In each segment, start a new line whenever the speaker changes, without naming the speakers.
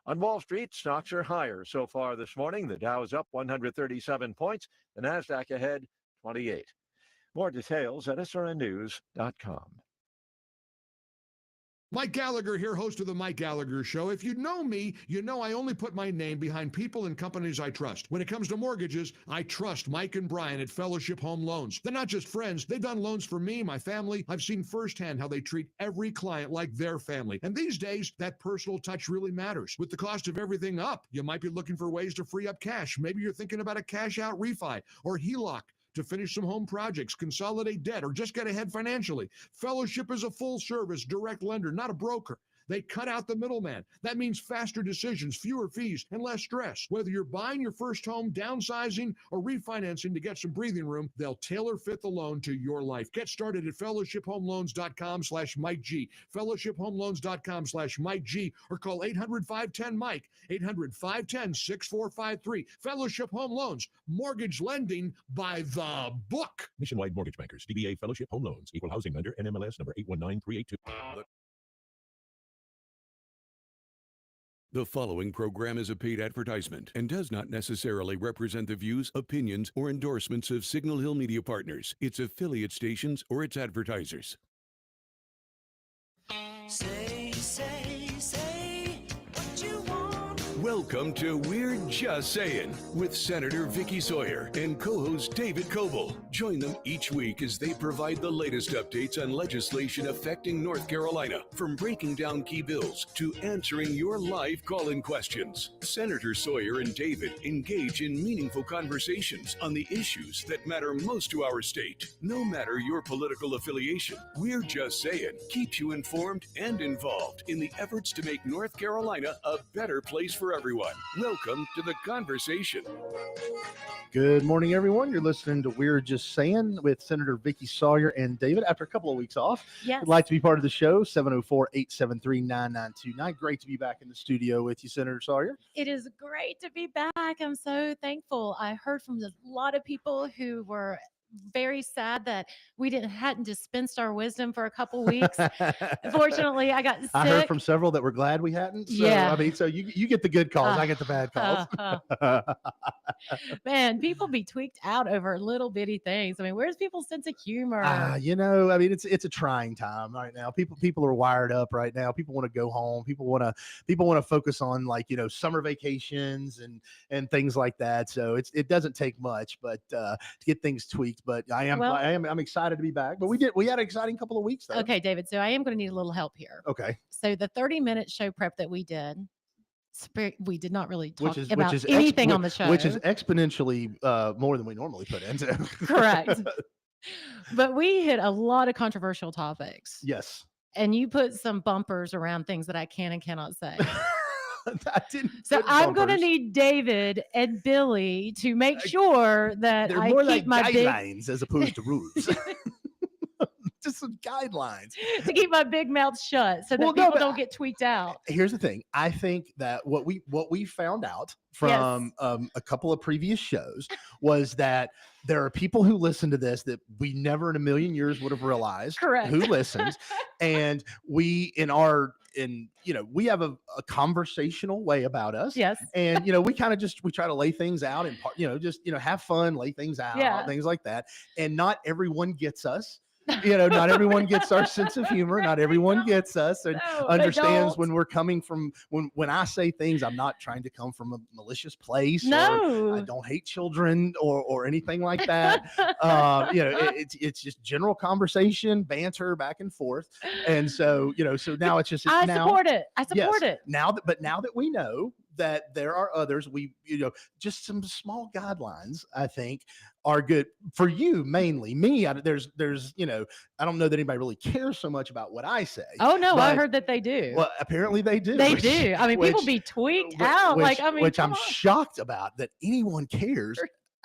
On Wall Street, stocks are higher so far this morning. The Dow is up 137 points. The Nasdaq ahead 28. More details at srnnews.com.
Mike Gallagher here, host of The Mike Gallagher Show. If you know me, you know I only put my name behind people and companies I trust. When it comes to mortgages, I trust Mike and Brian at Fellowship Home Loans. They're not just friends. They've done loans for me, my family. I've seen firsthand how they treat every client like their family. And these days, that personal touch really matters. With the cost of everything up, you might be looking for ways to free up cash. Maybe you're thinking about a cash-out refi or HELOC to finish some home projects, consolidate debt, or just get ahead financially. Fellowship is a full-service direct lender, not a broker. They cut out the middleman. That means faster decisions, fewer fees, and less stress. Whether you're buying your first home, downsizing, or refinancing to get some breathing room, they'll tailor fit the loan to your life. Get started at fellowshiphomeloans.com/MikeG, fellowshiphomeloans.com/MikeG, or call 800-510-MIKE, 800-510-6453. Fellowship Home Loans, mortgage lending by the book.
Nationwide Mortgage Bankers, DBA Fellowship Home Loans, Equal Housing Lender, NMLS number 819382.
The following program is a paid advertisement and does not necessarily represent the views, opinions, or endorsements of Signal Hill Media Partners, its affiliate stations, or its advertisers.
Say what you want.
Welcome to We're Just Sayin' with Senator Vickie Sawyer and co-host David Coble. Join them each week as they provide the latest updates on legislation affecting North Carolina, from breaking down key bills to answering your live call-in questions. Senator Sawyer and David engage in meaningful conversations on the issues that matter most to our state. No matter your political affiliation, We're Just Sayin' keeps you informed and involved in the efforts to make North Carolina a better place for everyone. Welcome to the conversation.
Good morning, everyone. You're listening to We're Just Saying with Senator Vickie Sawyer and David. After a couple of weeks off,
yes.
Would like to be part of the show, 704-873-9929. Great to be back in the studio with you, Senator Sawyer.
It is great to be back. I'm so thankful. I heard from a lot of people who were very sad that we hadn't dispensed our wisdom for a couple weeks. Fortunately, I got sick.
I heard from several that were glad we hadn't. So,
Yeah.
I mean, so you get the good calls. I get the bad calls.
Man, people be tweaked out over little bitty things. I mean, where's people's sense of humor?
I mean, it's a trying time right now. People are wired up right now. People want to go home. People want to focus on, like, summer vacations and things like that. So it doesn't take much, but to get things tweaked. But I'm excited to be back. But we had an exciting couple of weeks though.
Okay, David. So I am going to need a little help here.
Okay.
So the 30-minute show prep that we did not really talk
Which
about anything on the show.
Which is exponentially more than we normally put into.
Correct. But we hit a lot of controversial topics.
Yes.
And you put some bumpers around things that I can and cannot say.
So
I'm going to need David and Billy to make sure that
they're
I
more
keep
like
my
guidelines as opposed to rules. Just some guidelines
to keep my big mouth shut so that people don't get tweaked out.
Here's the thing. I think that what we found out from a couple of previous shows was that there are people who listen to this that we never in a million years would have realized.
Correct.
Who listens. And we we have a conversational way about us.
Yes.
And we kind of we try to lay things out and have fun, lay things out, things like that. And not everyone gets us. Not everyone gets our sense of humor. Not everyone gets us and understands when we're coming from, when I say things, I'm not trying to come from a malicious place.
No,
I don't hate children or anything like that. It's just general conversation, banter back and forth. And so now it's just,
I support it.
Now that we know that there are others, just some small guidelines, I think, are good for you. Mainly me, there's I don't know that anybody really cares so much about what I say.
Oh no, I heard that they do.
Well, apparently they do.
They do. I mean, people be tweaked out.
Which I'm shocked about that anyone cares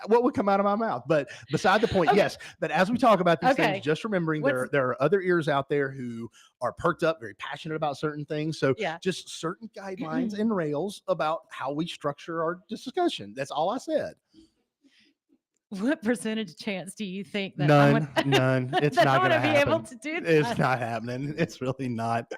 what would come out of my mouth. But beside the point, yes, that as we talk about these things, just remembering there are other ears out there who are perked up, very passionate about certain things. So just certain guidelines and rails about how we structure our discussion. That's all I said.
what percentage chance do you think that
None. It's
that
not
I'm
going to
gonna be able
happen.
to do
It's
that?
not happening. It's really not.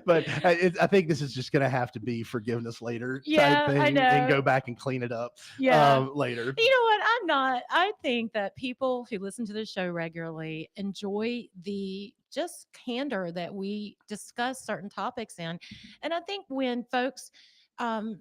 But I think this is just going to have to be forgiveness later type
Yeah, I
thing, and
know.
go back and clean it up
Yeah.
later.
You know what? I'm not. I think that people who listen to the show regularly enjoy the just candor that we discuss certain topics in. And I think when folks, um,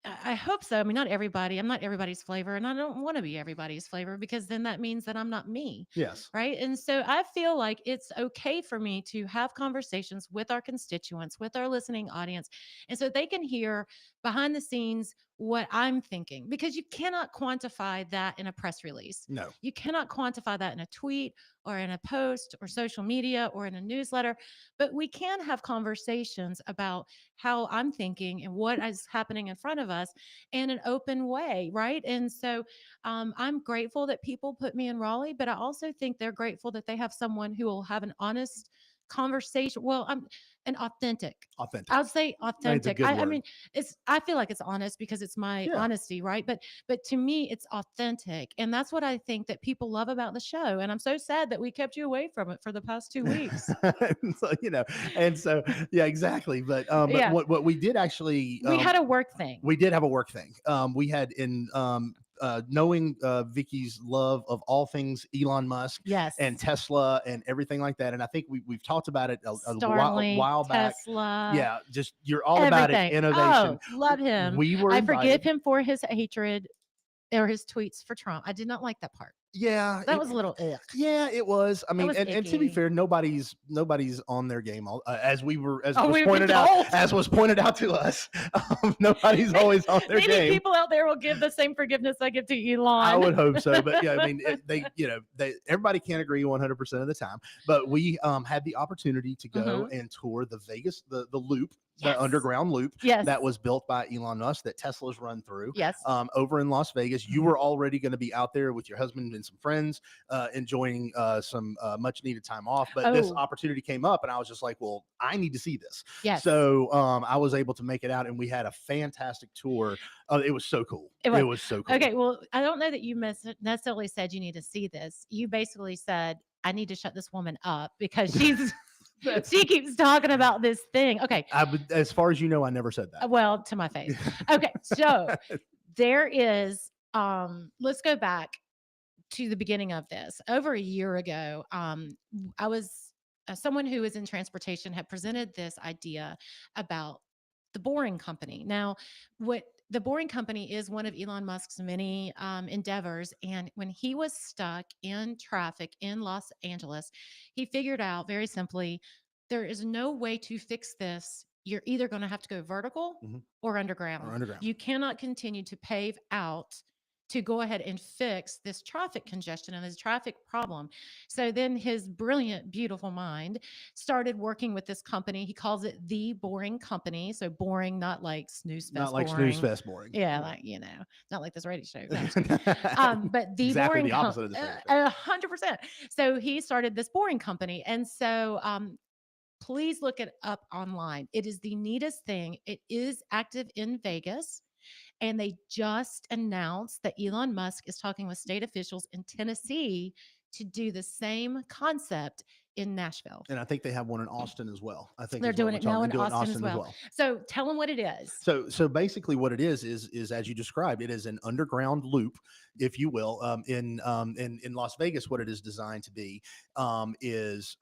I hope so. I mean, not everybody. I'm not everybody's flavor, and I don't want to be everybody's flavor because then that means that I'm not me.
Yes.
Right. And so I feel like it's okay for me to have conversations with our constituents, with our listening audience, and so they can hear behind the scenes what I'm thinking because you cannot quantify that in a press release.
No.
You cannot quantify that in a tweet or in a post or social media or in a newsletter, but we can have conversations about how I'm thinking and what is happening in front of us in an open way. Right. And so I'm grateful that people put me in Raleigh, but I also think they're grateful that they have someone who will have an honest conversation. Well, I'm an authentic.
Authentic.
I'll say
It's a
authentic.
good
I
word.
mean, I feel like it's honest because it's my
Yeah.
honesty, right? But to me, it's authentic, and that's what I think that people love about the show. And I'm so sad that we kept you away from it for the past 2 weeks.
So, and so yeah, exactly. But
Yeah,
what we did actually,
we had a work thing.
we did have a work thing. We had in knowing Vickie's love of all things Elon Musk
Yes.
and Tesla and everything like that. And I think we've talked about it a
Starlink,
while back.
Tesla.
Yeah, just you're all about it.
Everything.
Innovation.
Oh, love him.
We were
I
invited.
forgive him for his hatred or his tweets for Trump. I did not like that part.
Yeah,
That was a little ugh.
yeah, it was. I mean,
was
and to be
icky.
fair, nobody's on their game. As we were, as
Oh,
was
we've been
pointed out,
told.
as was pointed out to us, nobody's always on their
Maybe
game.
people out there will give the same forgiveness I give to Elon.
I would hope so, but yeah, I mean, everybody can't agree 100% of the time. But we had the opportunity to go and tour the Vegas, the loop,
Yes.
the underground loop
Yes.
that was built by Elon Musk that Tesla's run through.
Yes.
Over in Las Vegas. You were already going to be out there with your husband and some friends, enjoying some much needed time off. But this
Oh.
opportunity came up, and I was just like, well, I need to see this.
Yes.
So I was able to make it out, and we had a fantastic tour. It was so cool.
It was.
So cool.
Okay, well, I don't know that you necessarily said you need to see this. You basically said, I need to shut this woman up because she keeps talking about this thing. Okay.
As far as you know, I never said that.
Well, to my face. Okay, so there is let's go back to the beginning of this. Over a year ago, I was someone who was in transportation had presented this idea about the Boring Company. Now, what the Boring Company is one of Elon Musk's many endeavors. And when he was stuck in traffic in Los Angeles, he figured out very simply there is no way to fix this. You're either going to have to go vertical or underground. You cannot continue to pave out to go ahead and fix this traffic congestion and this traffic problem. So then his brilliant, beautiful mind started working with this company. He calls it the Boring Company. So boring, not like snooze fest
Not like
boring.
snooze fest boring.
Yeah, like, not like this radio show. No. But the
exactly
Boring
the opposite of this.
100%. So he started this Boring Company. And so please look it up online. It is the neatest thing. It is active in Vegas. And they just announced that Elon Musk is talking with state officials in Tennessee to do the same concept in Nashville.
And I think they have one in Austin as well. I think
They're doing it now in Austin as well. So tell them what it is.
So basically what it is as you described, it is an underground loop, if you will. In Las Vegas, what it is designed to be is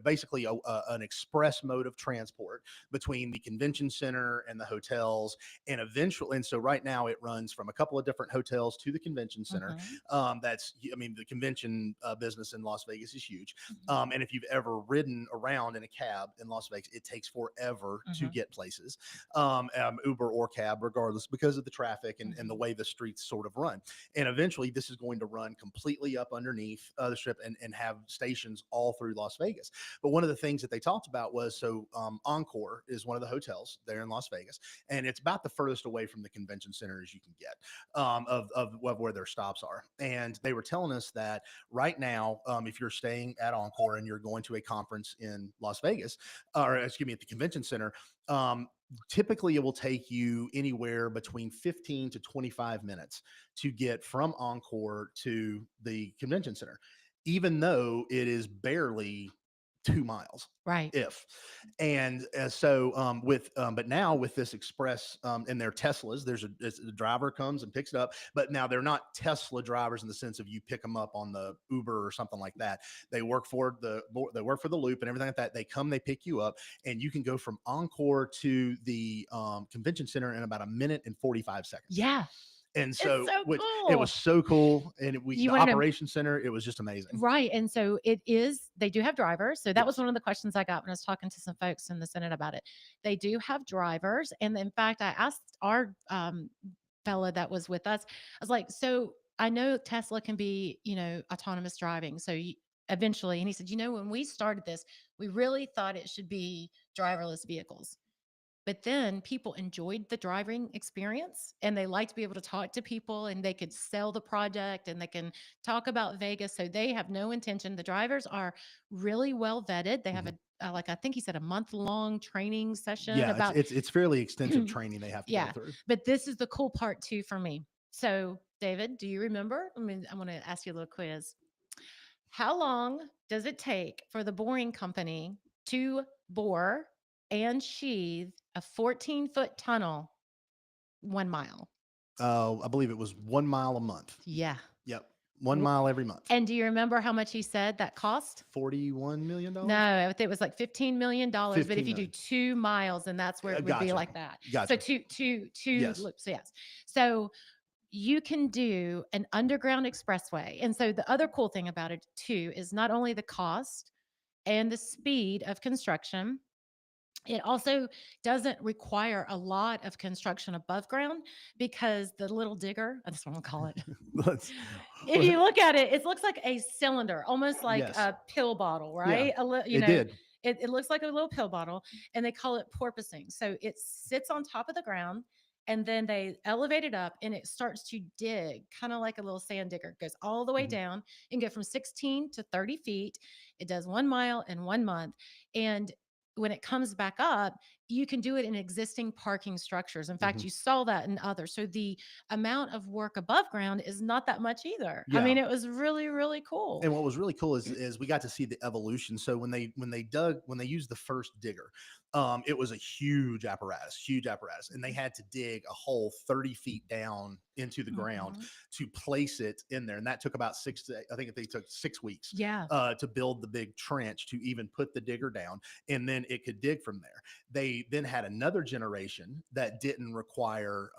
basically an express mode of transport between the convention center and the hotels, and eventually, and so right now it runs from a couple of different hotels to the convention center. The convention business in Las Vegas is huge, and if you've ever ridden around in a cab in Las Vegas, it takes forever to get places, Uber or cab, regardless, because of the traffic and the way the streets sort of run. And eventually this is going to run completely up underneath the strip and have stations all through Las Vegas. But one of the things that they talked about was, Encore is one of the hotels there in Las Vegas, and it's about the furthest away from the convention center as you can get, of where their stops are. And they were telling us that right now, if you're staying at Encore and you're you're going to a conference in Las Vegas, or excuse me, at the convention center, typically it will take you anywhere between 15 to 25 minutes to get from Encore to the convention center, even though it is barely 2 miles,
Right.
if. And but now with this express and their Teslas, the driver comes and picks it up, but now they're not Tesla drivers in the sense of you pick them up on the Uber or something like that. They work for the loop and everything like that. They come, they pick you up, and you can go from Encore to the convention center in about a minute and 45 seconds.
Yeah.
And
It's
so,
so
which
cool.
it was so cool, and
You
the
wanna know-
operation center, it was just amazing.
Right. And so they do have drivers. So that was
Yes.
one of the questions I got when I was talking to some folks in the Senate about it. They do have drivers. And in fact, I asked our fella that was with us, I was like, so I know Tesla can be, autonomous driving. So eventually, and he said, when we started this, we really thought it should be driverless vehicles. But then people enjoyed the driving experience and they like to be able to talk to people and they could sell the project and they can talk about Vegas. So they have no intention. The drivers are really well vetted. They have like I think he said a month-long training session
Yeah,
about
it's fairly extensive training they have to
Yeah.
go through.
But this is the cool part too for me. So David, do you remember? I want to ask you a little quiz. How long does it take for the boring company to bore and sheathe a 14-foot tunnel 1 mile?
I believe it was 1 mile a month.
Yeah.
Yep, 1 mile every month.
And do you remember how much he said that cost?
$41 million.
No, it was like $15 million. But if
15
you do
million.
2 miles, then that's where it would be
Gotcha.
like that. So
Gotcha.
two
Yes.
loops. Yes. So you can do an underground expressway. And so the other cool thing about it too is not only the cost and the speed of construction, it also doesn't require a lot of construction above ground because the little digger, that's what I'm call it.
Let's-
If you look at it, it looks like a cylinder, almost like
Yes.
a pill bottle,
Yeah,
right?
it did.
It looks like a little pill bottle, and they call it porpoising. So it sits on top of the ground, and then they elevate it up, and it starts to dig, kind of like a little sand digger. It goes all the way
Mhm.
down and go from 16 to 30 feet. It does 1 mile in 1 month, and when it comes back up, you can do it in existing parking structures. In fact,
Mhm.
you saw that in others. So the amount of work above ground is not that much either. I
Yeah.
mean, it was really, really cool.
And what was really cool is we got to see the evolution. So when they used the first digger, it was a huge apparatus, and they had to dig a hole 30 feet down into the ground
Mhm.
to place it in there, and that took about I think they took 6 weeks
Yeah.
to build the big trench to even put the digger down, and then it could dig from there. They then had another generation that didn't require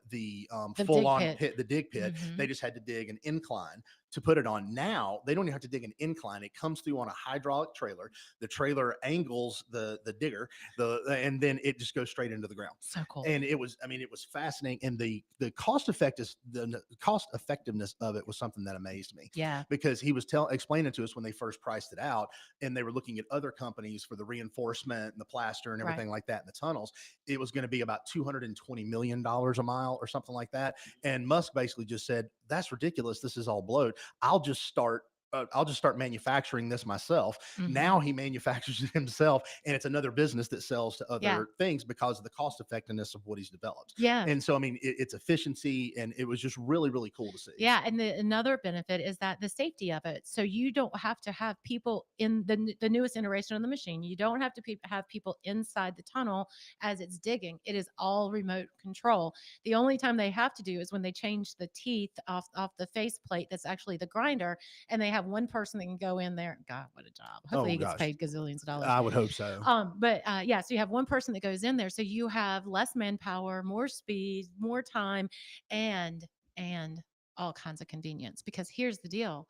the
The
full
dig
on
pit.
pit, the dig pit.
Mhm.
They just had to dig an incline to put it on. Now they don't even have to dig an incline. It comes through on a hydraulic trailer. The trailer angles the digger, and then it just goes straight into the ground.
So cool.
And it was fascinating. And the cost effectiveness of it was something that amazed me,
Yeah.
because he was explaining to us when they first priced it out, and they were looking at other companies for the reinforcement and the plaster and everything like that in the tunnels. It was going to be about $220 million a mile or something like that. And Musk basically just said, "That's ridiculous. This is all bloat. I'll just start manufacturing this myself."
Mhm.
Now he manufactures it himself, and it's another business that sells to other
Yeah.
things because of the cost effectiveness of what he's developed.
Yeah.
And so, it's efficiency, and it was just really, really cool to see.
Yeah, and another benefit is that the safety of it. So you don't have to have people in the newest iteration of the machine. You don't have to have people inside the tunnel as it's digging. It is all remote control. The only time they have to do is when they change the teeth off the faceplate. That's actually the grinder, and they have one person that can go in there. God, what a job! Hopefully, he gets
gosh.
paid gazillions of dollars.
I would hope so.
Yeah, so you have one person that goes in there, so you have less manpower, more speed, more time, and all kinds of convenience. Because here's the deal,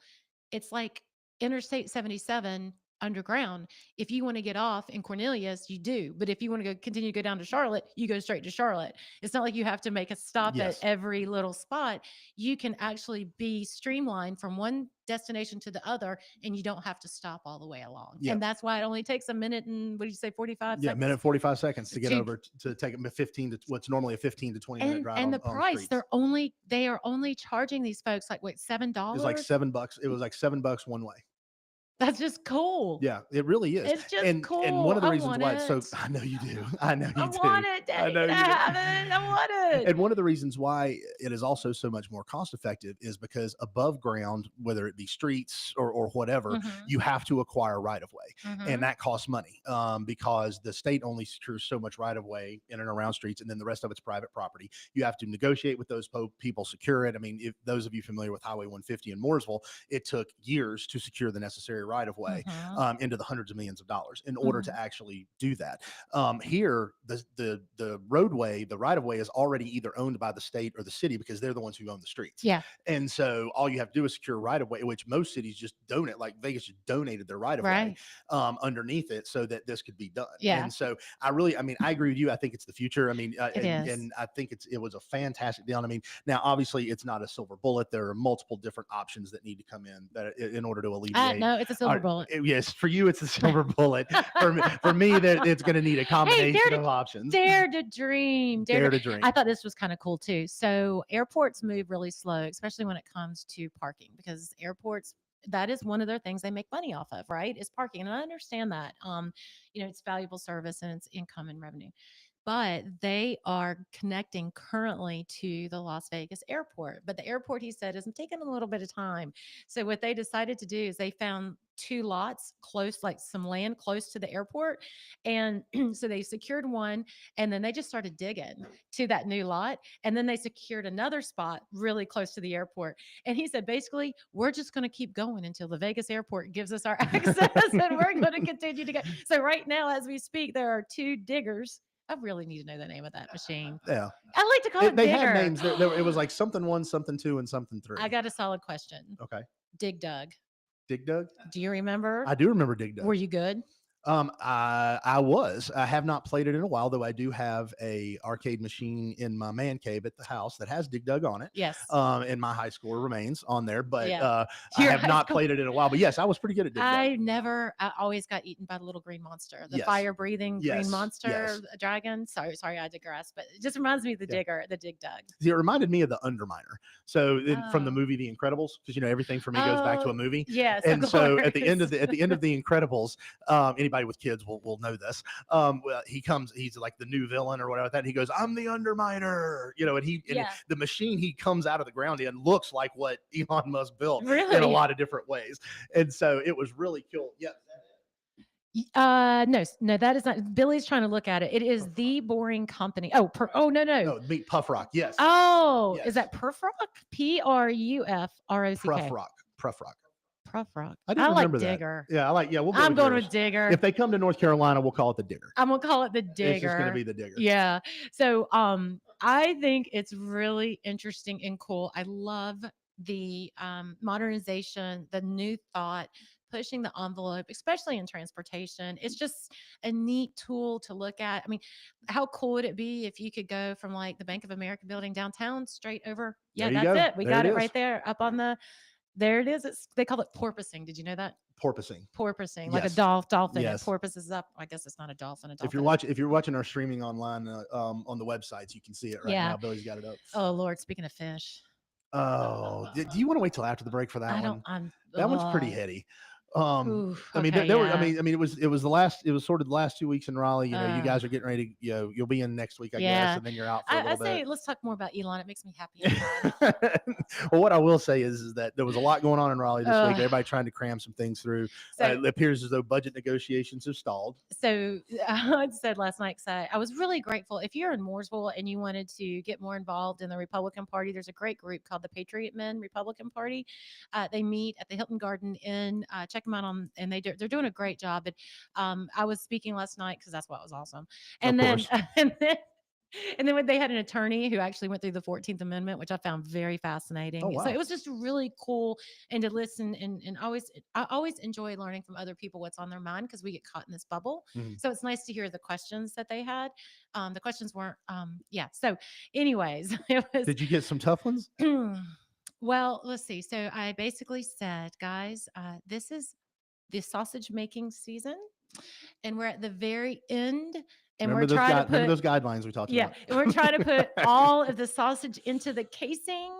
it's like Interstate 77 underground. If you want to get off in Cornelius, you do. But if you want to continue to go down to Charlotte, you go straight to Charlotte. It's not like you have to make a stop
Yes.
at every little spot. You can actually be streamlined from one destination to the other, and you don't have to stop all the way along.
Yep.
And that's why it only takes a minute and what did you say, 45
Yeah,
seconds?
minute 45 seconds to get
To-
over to take them 15 to what's normally a 15 to 20 minute drive.
And the
on
price,
streets.
they are only charging these folks like what, $7?
It was like $7. It was like $7 one way.
That's just cool.
Yeah, it really is.
It's just
And
cool.
one of the
I
reasons
want
why it's so
it.
I know you do. I know
I
you
want
do.
it,
I
Daddy.
know
Can I
you do.
have it? I want it.
And one of the reasons why it is also so much more cost effective is because above ground, whether it be streets or whatever,
Mhm,
you have to acquire right of way, and
mhm.
that costs money because the state only secures so much right of way in and around streets, and then the rest of it's private property. You have to negotiate with those people, secure it. I mean, if those of you familiar with Highway 150 in Mooresville, it took years to secure the necessary right of way
Mhm,
into the hundreds of millions of dollars in order to
mhm.
actually do that. Here, the roadway, the right of way is already either owned by the state or the city because they're the ones who own the streets.
Yeah,
And so all you have to do is secure right of way, which most cities just donate. Like Vegas just donated their right of way
right.
underneath it so that this could be done.
Yeah,
And so I mean, I agree with you. I think it's the future. I mean,
it is.
and I think it was a fantastic deal. I mean, now obviously it's not a silver bullet. There are multiple different options that need to come in that in order to alleviate.
No, it's a silver bullet.
Yes, for you it's a silver bullet. For me, that it's going to need a
Hey,
combination of options.
dare to dream.
Dare
To
to dream.
I thought this was kind of cool too. So airports move really slow, especially when it comes to parking, because airports, that is one of their things they make money off of, right? Is parking. And I understand that. It's valuable service and it's income and revenue. But they are connecting currently to the Las Vegas airport. But the airport, he said, is taking a little bit of time. So what they decided to do is they found two lots close, like some land close to the airport. And so they secured one, and then they just started digging to that new lot. And then they secured another spot really close to the airport. And he said, basically, we're just going to keep going until the Vegas airport gives us our access, and we're going to continue to go. So right now, as we speak, there are two diggers. I really need to know the name of that machine.
Yeah.
I like to call it
They
digger.
had names. It was like something one, something two, and something three.
I got a solid question.
Okay.
Dig Dug.
Dig Dug.
Do you remember?
I do remember Dig Dug.
Were you good?
I have not played it in a while, though. I do have a arcade machine in my man cave at the house that has Dig Dug on it.
Yes.
And my high score remains on there, but
Yeah.
I
Your
have
high
not
score-
played it in a while. But yes, I was pretty good at Dig Dug.
I always got eaten by the little green monster, the
Yes.
fire breathing
Yes,
green monster
yes.
dragon. Sorry, I digress, but it just reminds me of the
Yeah.
digger, the Dig Dug.
See, it reminded me of the Underminer. So from the
Oh.
movie The Incredibles, because everything for me goes back to
Oh,
a movie.
yes.
And
of
so at the end
course.
of the Incredibles, anybody with kids will know this. Well, he's like the new villain or whatever. That and he goes, "I'm the Underminer," and
Yeah.
the machine he comes out of the ground in looks like what Elon Musk built in a
Really?
lot of different ways. And so it was really cool. Yeah.
No, that is not. Billy's trying to look at it. It is the Boring Company. Oh, no.
No, meet Puff Rock. Yes.
Oh,
Yes.
is that Perfrock? PRUFROCK?
Pruff Rock. Pruff Rock.
Prof Rock.
I didn't
like
remember that.
Digger.
Yeah, we'll go
I'm
with
going
yours.
with Digger.
If they come to North Carolina, we'll call it the Digger.
I'm gonna call it the Digger.
It's just going to be the Digger.
Yeah. So I think it's really interesting and cool. I love the modernization, the new thought, pushing the envelope, especially in transportation. It's just a neat tool to look at. I mean, how cool would it be if you could go from like the Bank of America building downtown straight over? Yeah,
There you
that's
go.
it. We
There
got
it
it
is.
right there up on the. There it is. They call it porpoising. Did you know that?
Porpoising.
Porpoising, like a
Yes.
dolphin.
Yes.
It porpoises up. I guess it's not a dolphin. A dolphin.
If you're watching our streaming online on the websites, you can see it right
Yeah.
now. Billy's got it up.
Oh Lord, speaking of fish,
Oh, do you want to wait till after the break for that
I
one?
don't. I'm.
That one's pretty
ugh.
heady.
Oof,
I mean,
okay,
there were. I
yeah.
mean, it was sort of the last 2 weeks in Raleigh. You
Uh.
guys are getting ready. You'll be in next week, I
Yeah.
guess, and then you're out for a
I
little
say
bit.
let's talk more about Elon. It makes me happy. Inside.
Well, what I will say is that there was a lot going on in Raleigh this week.
Ugh.
Everybody trying to cram some things through.
So,
It appears as though budget negotiations have stalled.
so I said last night, I was really grateful. If you're in Mooresville and you wanted to get more involved in the Republican Party, there's a great group called the Patriot Men Republican Party. They meet at the Hilton Garden Inn. Check them out and they're doing a great job. And I was speaking last night because that's what was awesome. And
Of
then
course.
and then when they had an attorney who actually went through the 14th Amendment, which I found very fascinating.
Oh, wow.
So it was just really cool and to listen and I always enjoy learning from other people what's on their mind because we get caught in this bubble.
Mhm.
So it's nice to hear the questions that they had. The questions weren't yeah. So anyways, it was
Did you get some tough ones?
well, let's see. So I basically said, guys, this is the sausage making season and we're at the very end and
Remember
we're
those
trying to
remember
put
those guidelines we talked
yeah,
about.
and we're trying to put all of the sausage into the casing,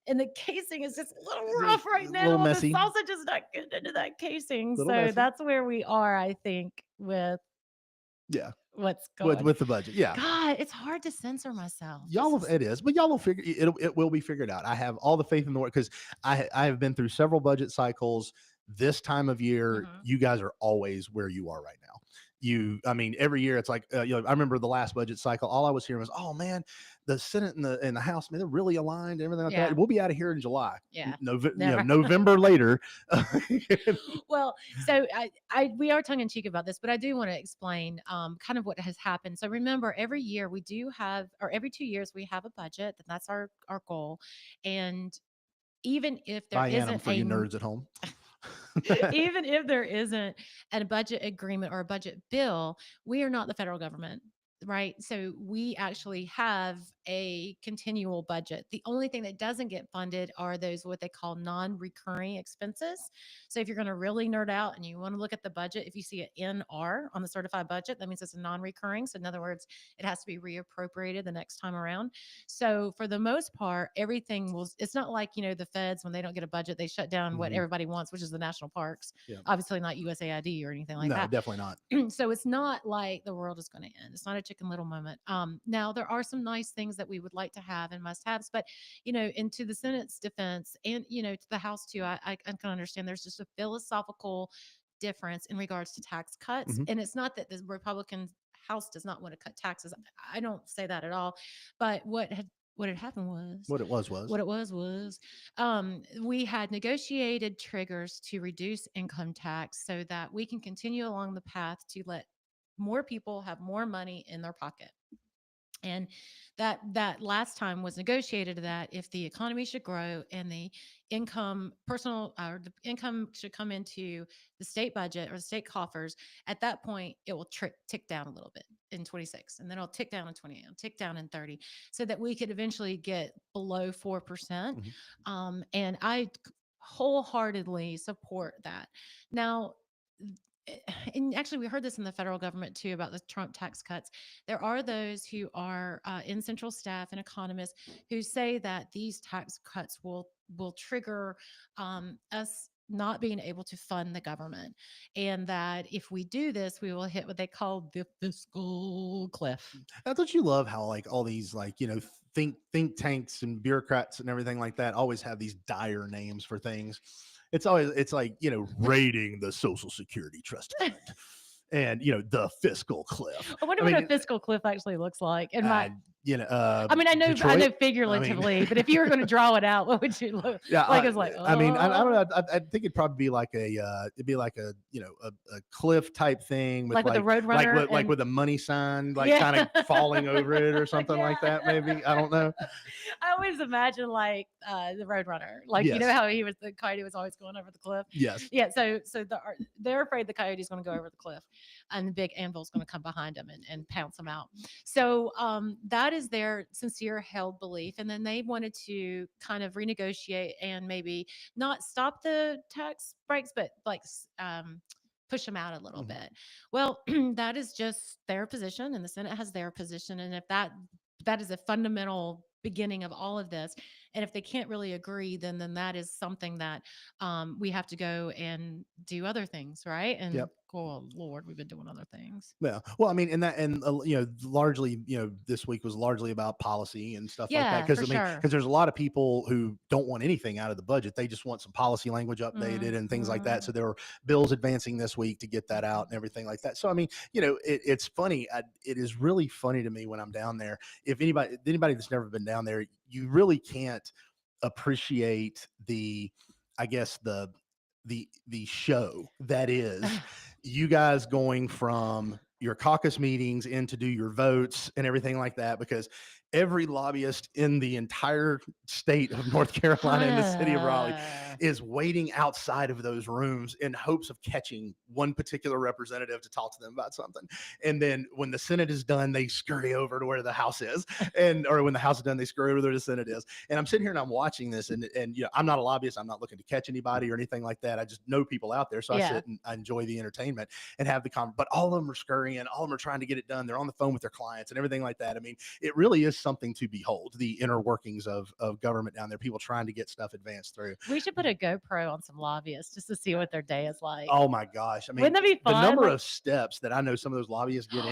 and the casing is just a little rough right
a little
now. The
messy.
sausage is not getting into that casing,
Little
so
messy.
that's where we are, I think, with
Yeah,
what's
with
going.
with the budget. Yeah,
God, it's hard to censor myself.
y'all
This
will, it is, but y'all will figure it will be figured out. I have all the faith in the world because I have been through several budget cycles. This time of year,
Mhm.
you guys are always where you are right now. I mean, every year it's like, I remember the last budget cycle. All I was hearing was, "Oh man, the Senate and the House, man, they're really aligned, and everything like
Yeah.
that. We'll be out of here in July,
Yeah,
November,
never.
November later."
Well, so we are tongue in cheek about this, but I do want to explain kind of what has happened. So remember, every year we do have, or every 2 years we have a budget, and that's our goal. And even if there
Buy-in
isn't
for you nerds at home.
even if there isn't a budget agreement or a budget bill, we are not the federal government, right? So we actually have a continual budget. The only thing that doesn't get funded are those what they call non-recurring expenses. So if you're going to really nerd out and you want to look at the budget, if you see an NR on the certified budget, that means it's a non-recurring. So in other words, it has to be reappropriated the next time around. So for the most part, everything will, it's not like, the feds, when they don't get a budget, they shut down what
Mhm.
everybody wants, which is the national parks.
Yeah.
Obviously not USAID or anything like
No,
that.
definitely not.
So it's not like the world is going to end. It's not a Chicken Little moment. Now there are some nice things that we would like to have and must haves, but and to the Senate's defense and to the House too, I can understand there's just a philosophical difference in regards to tax cuts.
Mhm.
And it's not that the Republican House does not want to cut taxes. I don't say that at all. But what had happened was
What it was
what it was we had negotiated triggers to reduce income tax so that we can continue along the path to let more people have more money in their pocket. And that last time was negotiated that if the economy should grow and the income should come into the state budget or the state coffers, at that point it will tick down a little bit in 26, and then it'll tick down in 20, it'll tick down in 30, so that we could eventually get below 4%. And I wholeheartedly support that. Now, and actually we heard this in the federal government too about the Trump tax cuts. There are those who are in central staff and economists who say that these tax cuts will trigger us not being able to fund the government, and that if we do this, we will hit what they call the fiscal cliff.
That's what you love, how like all these think tanks and bureaucrats and everything like that always have these dire names for things. It's like raiding the Social Security Trust Fund and the fiscal cliff.
I wonder what a fiscal cliff actually looks like. And
I
mean, I know
Detroit?
figuratively, but if you were going to draw it out, what would you look like? It's like,
I mean, I don't
oh.
know. I think it'd probably be like it'd be like a cliff type thing with
Like with the Roadrunner
like
and-
with a money sign
Yeah.
kind of falling over it or something like
Yeah.
that. Maybe, I don't know.
I always imagine like the Roadrunner, like you know
Yes.
how the coyote was always going over the cliff.
Yes.
Yeah, so they're afraid the coyote's going to go over the cliff, and the big anvil's going to come behind them and pounce them out. So that is their sincere held belief, and then they wanted to kind of renegotiate and maybe not stop the tax breaks, but like push them out a little
Mhm.
bit. Well, that is just their position, and the Senate has their position, and if that is a fundamental beginning of all of this, and if they can't really agree, then that is something that we have to go and do other things, right? And
Yep.
oh Lord, we've been doing other things.
Yeah. Well, I mean, largely, this week was largely about policy and stuff like that.
Yeah,
Because
for sure.
because there's a lot of people who don't want anything out of the budget. They just want some policy language updated and things like that. So there were bills advancing this week to get that out and everything like that. So I mean, it's funny. It is really funny to me when I'm down there. If anybody that's never been down there, you really can't appreciate I guess the show that is you guys going from your caucus meetings in to do your votes and everything like that, because every lobbyist in the entire state of North Carolina and the city of Raleigh is waiting outside of those rooms in hopes of catching one particular representative to talk to them about something. And then when the Senate is done, they scurry over to where the House is, or when the House is done, they scurry over to where the Senate is. And I'm sitting here and I'm watching this, and I'm not a lobbyist. I'm not looking to catch anybody or anything like that. I just know people out there, so I sit and I enjoy the entertainment and have the conversation. But all of them are scurrying, all of them are trying to get it done. They're on the phone with their clients and everything like that. I mean, it really is something to behold, the inner workings of government down there, people trying to get stuff advanced through.
We should put a GoPro on some lobbyists just to see what their day is like.
Oh my gosh. I mean,
wouldn't that be fun?
The number of steps that I know some of those lobbyists get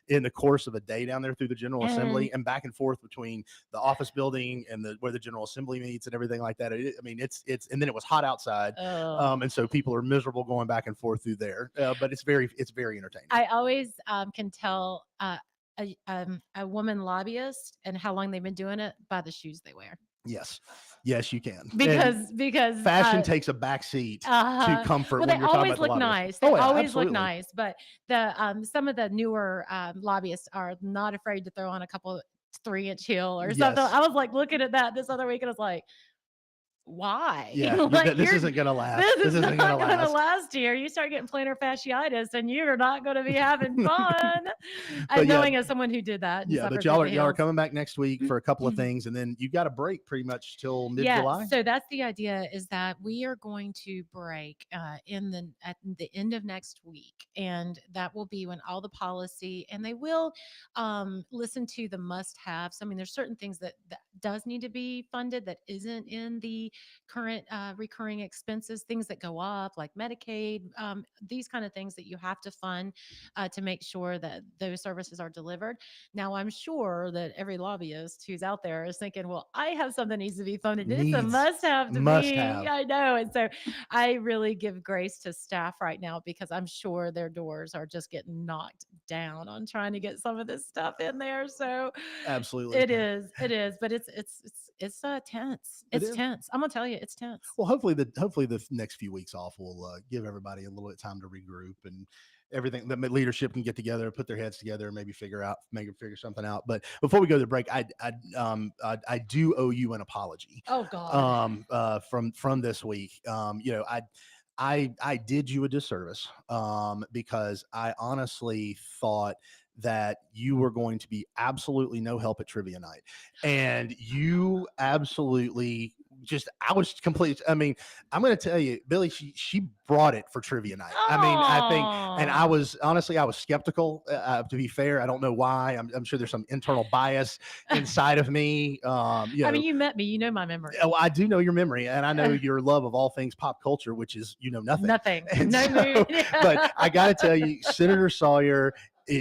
in the course of a day down there through the General Assembly and back and forth between the office building and where the General Assembly meets and everything like that. I mean, it's and then it was hot outside. And so people are miserable going back and forth through there. But it's very entertaining.
I always can tell a woman lobbyist and how long they've been doing it by the shoes they wear.
Yes, you can.
Because
fashion takes a back seat to comfort.
Well,
when
they
you're
always look nice. They always look nice. But some of the newer lobbyists are not afraid to throw on a couple 3-inch heel or something. I was like looking at that this other week and I was like, why?
Yeah,
like,
this isn't gonna last.
This isn't gonna last here. You start getting plantar fasciitis, and you're not gonna be having fun. And knowing as someone who did that.
Yeah, but y'all are coming back next week for a couple of things, and then you got a break pretty much till mid-July.
So that's the idea, is that we are going to break at the end of next week, and that will be when all the policy, and they will listen to the must-haves. I mean, there's certain things that does need to be funded that isn't in the current recurring expenses, things that go up like Medicaid, these kind of things that you have to fund to make sure that those services are delivered. Now, I'm sure that every lobbyist who's out there is thinking, well, I have something that needs to be funded. It's a must-have to me. I know. And so I really give grace to staff right now, because I'm sure their doors are just getting knocked down on trying to get some of this stuff in there. So
absolutely,
it is, but it's tense. It's tense. I'm gonna tell you, it's tense.
Well, hopefully the next few weeks off will give everybody a little bit of time to regroup and everything. The leadership can get together, put their heads together, and maybe figure something out. But before we go to the break, I do owe you an apology.
Oh God.
From this week. I did you a disservice because I honestly thought that you were going to be absolutely no help at trivia night, and you absolutely I was completely. I mean, I'm going to tell you, Billy, she brought it for trivia night.
Aww.
I mean, I think, and I was skeptical. To be fair, I don't know why. I'm sure there's some internal bias inside of me. I
mean, you met me, you know my memory.
Oh, I do know your memory, and I know your love of all things pop culture, which is nothing. But I got to tell you, Senator Sawyer.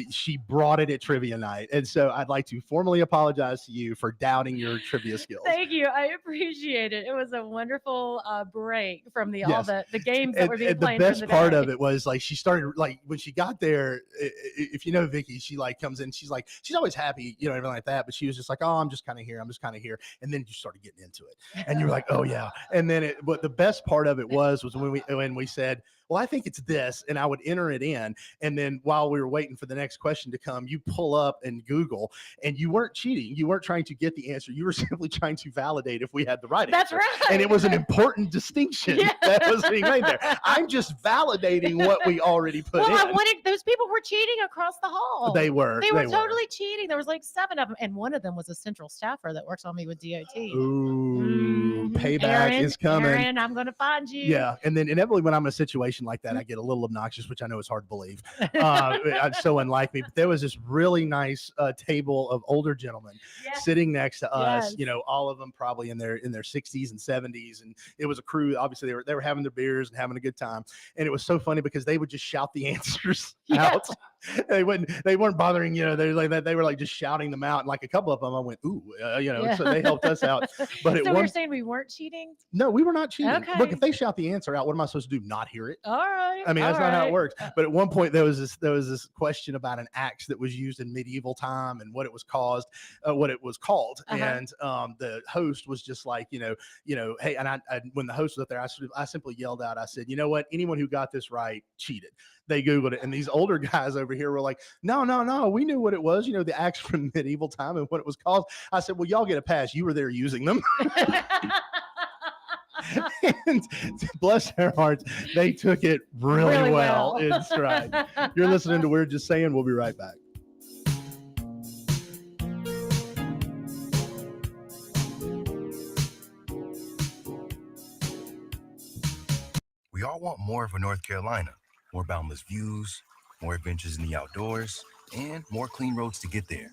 She brought it at trivia night. And so I'd like to formally apologize to you for doubting your trivia skills.
Thank you. I appreciate it. It was a wonderful break from all the games that were being played.
The best part of it was like, she started, like, when she got there, if you know Vickie, she like comes in, she's always happy, everything like that. But she was just like, oh, I'm just kind of here. And then you started getting into it. And you're like, oh yeah. And then but the best part of it was when we said, well, I think it's this, and I would enter it in. And then while we were waiting for the next question to come, you pull up and Google, and you weren't cheating. You weren't trying to get the answer. You were simply trying to validate if we had the right
answer. That's right.
And it was an important distinction that was being made there. I'm just validating what we already put in.
Well, those people were cheating across the hall.
They were
totally cheating. There was like 7 of them, and one of them was a central staffer that works on me with DOT.
Ooh, payback is coming.
Aaron, I'm going to find you.
Yeah, and then inevitably when I'm in a situation like that, I get a little obnoxious, which I know is hard to believe. It's so unlike me. But there was this really nice table of older gentlemen sitting next to us. All of them probably in their 60s and 70s, and it was a crew. Obviously, they were having their beers and having a good time, and it was so funny because they would just shout the answers out. They weren't bothering. They were like just shouting them out, and like a couple of them, I went, ooh, so they helped us out. But
so you're saying we weren't cheating?
No, we were not cheating.
Okay.
Look, if they shout the answer out, what am I supposed to do? Not hear it?
All right.
I mean, that's not how it works. But at one point, there was this question about an axe that was used in medieval time and what it was called. And the host was just like, hey, and I when the host was up there, I simply yelled out, I said, you know what? Anyone who got this right cheated. they Googled it. And these older guys over here were like, no, no, no, we knew what it was. You know, the axe from medieval time and what it was called. I said, well, y'all get a pass. You were there using them. And bless their hearts, they took it really well in stride. You're listening to We're Just Saying. We'll be right back.
We all want more of a North Carolina, more boundless views, more adventures in the outdoors, and more clean roads to get there.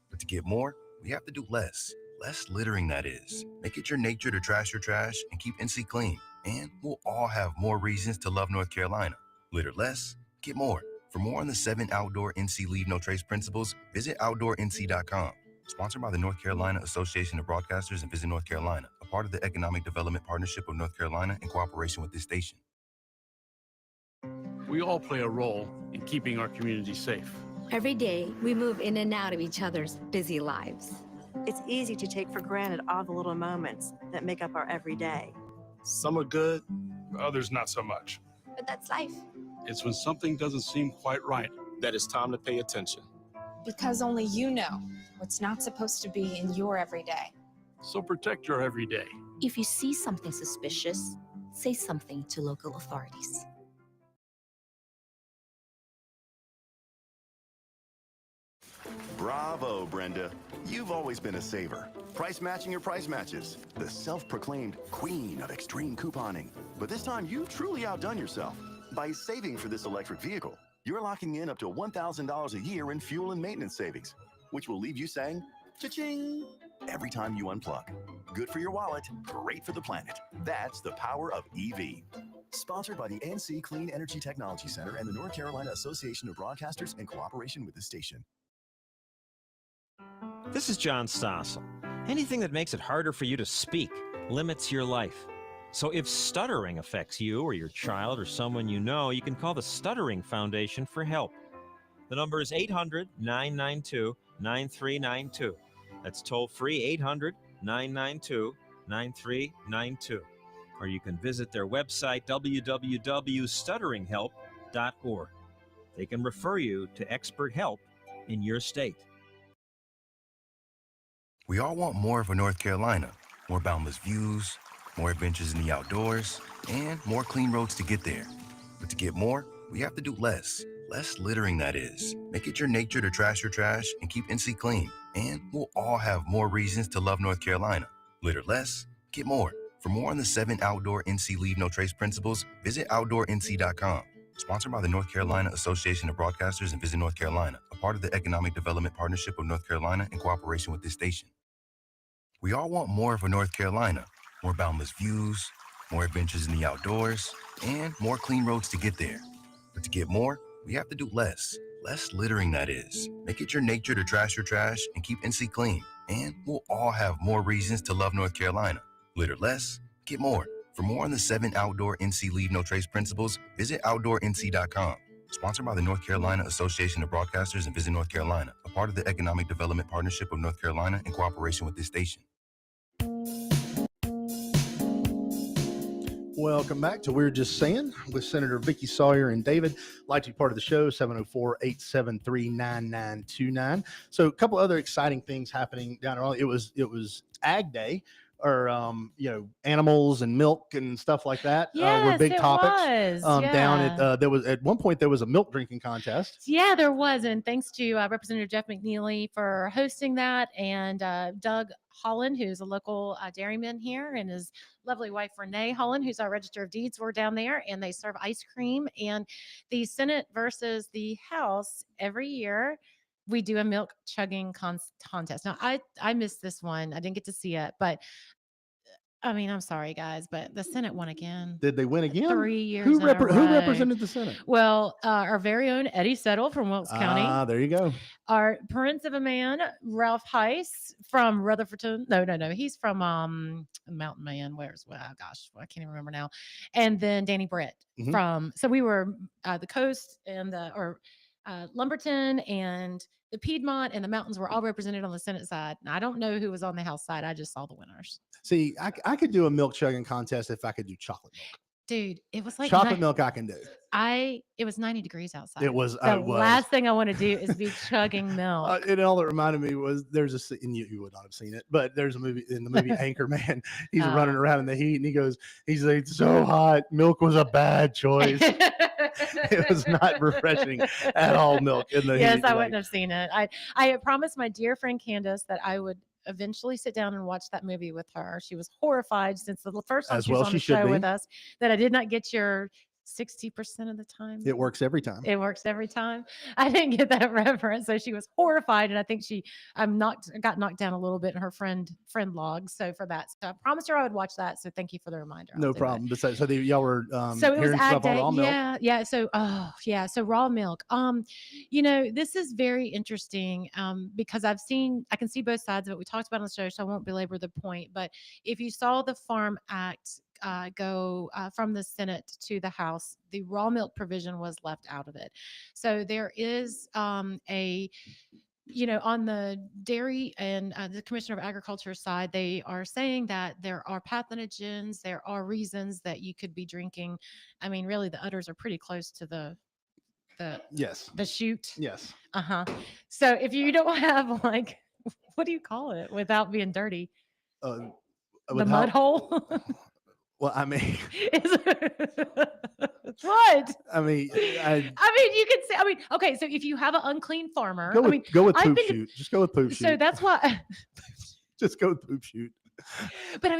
But to get more, we have to do less. Less littering, that is. Make it your nature to trash your trash and keep NC clean. And we'll all have more reasons to love North Carolina. Litter less, get more. For more on the 7 outdoor NC Leave No Trace principles, visit OutdoorNC.com. Sponsored by the North Carolina Association of Broadcasters and Visit North Carolina, a part of the Economic Development Partnership of North Carolina in cooperation with this station.
We all play a role in keeping our community safe.
Every day, we move in and out of each other's busy lives.
It's easy to take for granted all the little moments that make up our everyday.
Some are good, others not so much.
But that's life.
It's when something doesn't seem quite right that it's time to pay attention.
Because only you know what's not supposed to be in your everyday.
So protect your everyday.
If you see something suspicious, say something to local authorities.
Bravo, Brenda. You've always been a saver. Price matching your price matches. The self-proclaimed queen of extreme couponing. But this time, you've truly outdone yourself. By saving for this electric vehicle, you're locking in up to $1,000 a year in fuel and maintenance savings, which will leave you saying, cha-ching, every time you unplug. Good for your wallet, great for the planet. That's the power of EV. Sponsored by the NC Clean Energy Technology Center and the North Carolina Association of Broadcasters in cooperation with the station.
This is John Stossel. Anything that makes it harder for you to speak limits your life. So if stuttering affects you or your child or someone you know, you can call the Stuttering Foundation for help. The number is 800-992-9392. That's toll free 800-992-9392. Or you can visit their website, www.stutteringhelp.org. They can refer you to expert help in your state.
We all want more of a North Carolina, more boundless views, more adventures in the outdoors, and more clean roads to get there. But to get more, we have to do less. Less littering, that is. Make it your nature to trash your trash and keep NC clean. And we'll all have more reasons to love North Carolina. Litter less, get more. For more on the 7 outdoor NC Leave No Trace principles, visit OutdoorNC.com. Sponsored by the North Carolina Association of Broadcasters and Visit North Carolina, a part of the Economic Development Partnership of North Carolina in cooperation with this station. We all want more of a North Carolina, more boundless views, more adventures in the outdoors, and more clean roads to get there. But to get more, we have to do less. Less littering, that is. Make it your nature to trash your trash and keep NC clean. And we'll all have more reasons to love North Carolina. Litter less, get more. For more on the 7 outdoor NC Leave No Trace principles, visit OutdoorNC.com. Sponsored by the North Carolina Association of Broadcasters and Visit North Carolina, a part of the Economic Development Partnership of North Carolina in cooperation with this station.
Welcome back to We're Just Saying with Senator Vickie, Sawyer, and David. Like to be part of the show, 704-873-9929. So a couple other exciting things happening down there. It was Ag Day, or animals and milk and stuff like that were big topics. Down at there was at one point there was a milk drinking contest.
Yeah, there was, and thanks to Representative Jeff McNeely for hosting that, and Doug Holland, who's a local dairyman here, and his lovely wife Renee Holland, who's our Register of Deeds, were down there, and they serve ice cream. And the Senate versus the House every year, we do a milk chugging contest. Now, I missed this one. I didn't get to see it, but I mean, I'm sorry, guys, but the Senate won again.
Did they win again?
3 years
Who
in a row.
represented the Senate?
Well, our very own Eddie Settle from Wilkes County.
Ah, there you go.
Our prince of a man, Ralph Heiss from Rutherfordton. No. He's from Mountain Man. Gosh, I can't even remember now. And then Danny Britt from, so we were the coast and Lumberton and the Piedmont and the mountains were all represented on the Senate side. And I don't know who was on the House side. I just saw the winners.
See, I could do a milk chugging contest if I could do chocolate milk.
Dude, it was like
Chocolate milk I can do.
It was 90 degrees outside.
It was.
The
It was.
last thing I want to do is be chugging milk.
And all it reminded me was there's and you would not have seen it, but there's a movie in the movie Anchorman. He's running around in the heat and he's like, it's so hot. Milk was a bad choice. It was not refreshing at all. Milk in the heat.
Yes, I wouldn't have seen it. I had promised my dear friend Candace that I would eventually sit down and watch that movie with her. She was horrified since the first time
As
she was
well
on
she
the
should
show
be.
with us that I did not get your 60% of the time.
It works every time.
It works every time. I didn't get that reference, so she was horrified, and I think got knocked down a little bit in her friend log. So for that, so I promised her I would watch that. So thank you for the reminder.
No problem. Besides, so y'all were
So it was
hearing stuff on raw milk.
Yeah. So so raw milk. This is very interesting because I can see both sides of it. We talked about it on the show, so I won't belabor the point. But if you saw the Farm Act go from the Senate to the House, the raw milk provision was left out of it. So there is on the dairy and the Commissioner of Agriculture side, they are saying that there are pathogens, there are reasons that you could be drinking. I mean, really, the udders are pretty close to the chute.
Yes.
So if you don't have what do you call it without being dirty? The mud hole.
Well, I mean,
what?
I mean,
you could say. Okay. So if you have an unclean farmer,
go with poop shoot. Just go with poop shoot.
So that's why.
Just go with poop shoot.
But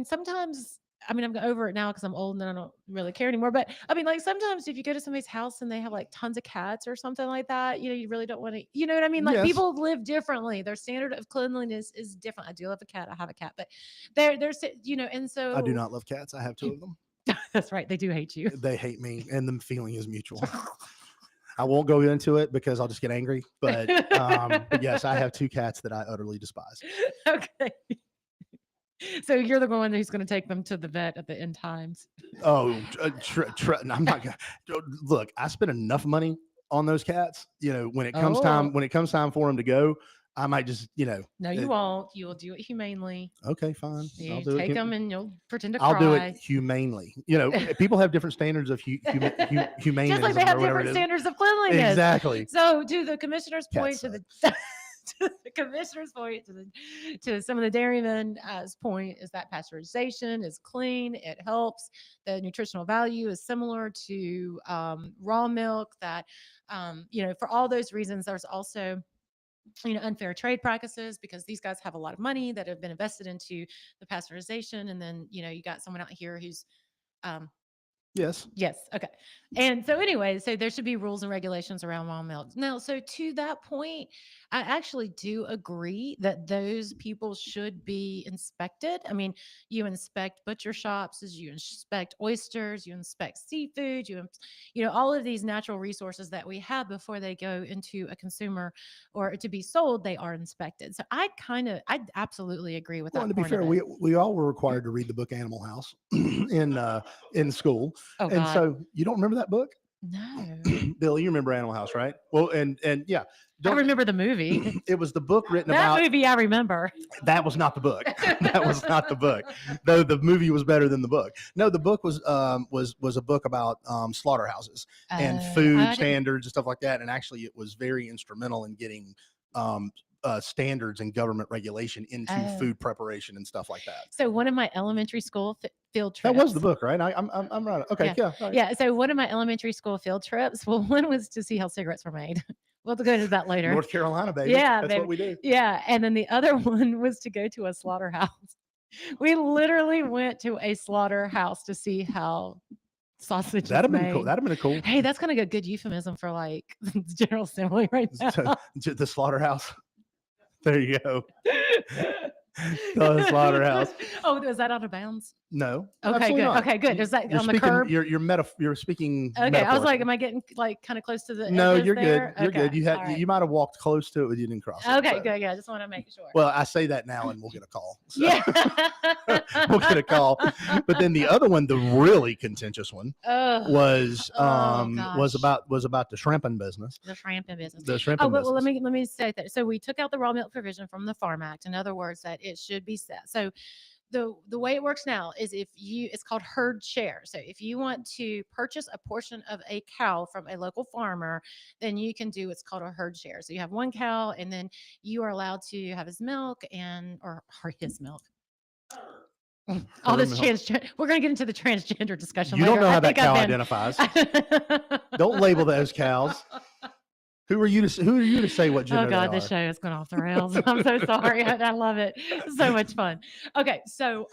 sometimes. I'm over it now because I'm old and I don't really care anymore. But sometimes if you go to somebody's house and they have tons of cats or something like that, you really don't want to, you know what I mean?
Yes.
People live differently. Their standard of cleanliness is different. I do love a cat. I have a cat, but there's, and so.
I do not love cats. I have 2 of them.
That's right. They do hate you.
They hate me, and the feeling is mutual. I won't go into it because I'll just get angry. But yes, I have 2 cats that I utterly despise.
Okay. So you're the one who's going to take them to the vet at the end times.
Oh, I'm not gonna look. I spent enough money on those cats. When it comes time for them to go, I might just
No, you won't. You will do it humanely.
Okay, fine.
You take them and you'll pretend to cry.
I'll do it humanely. People have different standards of humanism.
Just like they have different standards of cleanliness.
Exactly.
So to the commissioner's point, to the commissioner's point, to some of the dairymen's point, is that pasteurization is clean. It helps. The nutritional value is similar to raw milk. That for all those reasons, there's also unfair trade practices because these guys have a lot of money that have been invested into the pasteurization, and then you got someone out here who's
Yes.
Okay. And so anyway, so there should be rules and regulations around raw milk. Now, so to that point, I actually do agree that those people should be inspected. I mean, you inspect butcher shops, as you inspect oysters, you inspect seafood, all of these natural resources that we have before they go into a consumer or to be sold, they are inspected. So I absolutely agree with that.
To be fair, we all were required to read the book Animal House in school.
Oh,
and
God.
so you don't remember that book?
No.
Bill, you remember Animal House, right? Well, and yeah.
I remember the movie.
It was the book written
that
about.
movie I remember.
That was not the book. That was not the book. Though the movie was better than the book. No, the book was a book about slaughterhouses and food standards and stuff like that. And actually, it was very instrumental in getting standards and government regulation into food preparation and stuff like that.
So one of my elementary school field trips.
That was the book, right? I'm right. Okay, yeah. Right.
Yeah. So one of my elementary school field trips, well, one was to see how cigarettes were made. We'll go into that later.
North Carolina, baby.
Yeah,
that's what we do.
Yeah, and then the other one was to go to a slaughterhouse. We literally went to a slaughterhouse to see how sausage.
That'd have been cool. That'd have been cool.
Hey, that's kind of a good euphemism for the General Assembly right now.
The slaughterhouse. There you go. The slaughterhouse.
Oh, is that out of bounds?
No.
Okay, good.
Not.
Okay, good. Is that
you're
on
speaking,
the curb?
You're speaking.
Okay, I was like, am I getting kind of close to the?
No, you're
there?
good. You're good. You might have walked close to it, but you didn't cross.
Okay, good. Yeah, I just want to make sure.
Well, I say that now, and we'll get a call. So.
Yeah,
we'll get a call. But then the other one, the really contentious one, was about the shrimping business.
The shrimping business.
The shrimping business.
Well, let me say that. So we took out the raw milk provision from the Farm Act. In other words, that it should be set. So the way it works now is it's called herd share. So if you want to purchase a portion of a cow from a local farmer, then you can do what's called a herd share. So you have one cow, and then you are allowed to have his milk or his milk. All this we're going to get into the transgender discussion
You
later.
don't know
I
how that
think
cow
I've been-
identifies. Don't label those cows. Who are you to say what gender
Oh God,
they
this
are?
show is going off the rails. I'm so sorry. I love it. So much fun. Okay, so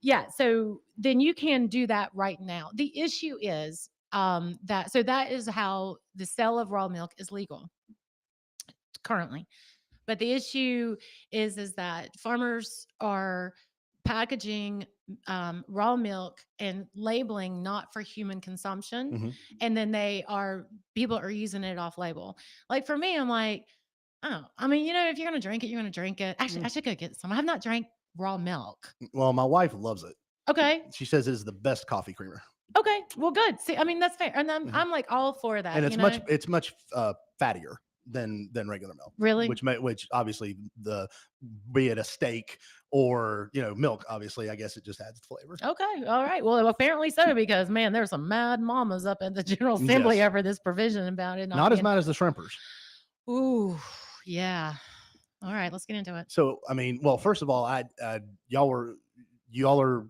yeah, so then you can do that right now. The issue is that is how the sale of raw milk is legal currently. But the issue is that farmers are packaging raw milk and labeling not for human consumption,
Mhm.
and then people are using it off label. Like for me, I'm like, oh, I mean, if you're gonna drink it, you're gonna drink it. Actually, I should go get some. I have not drank raw milk.
Well, my wife loves it.
Okay.
She says it is the best coffee creamer.
Okay. Well, good. See, I mean, that's fair, and I'm like all for that.
And it's much fattier than regular milk.
Really?
Which obviously be it a steak or milk, obviously I guess it just adds flavor.
Okay. All right. Well, apparently so, because man, there's some mad mamas up at the General Assembly
Yes.
over this provision about it.
Not as mad as the shrimpers.
Ooh, yeah. All right, let's get into it.
So I mean, well, first of all, y'all are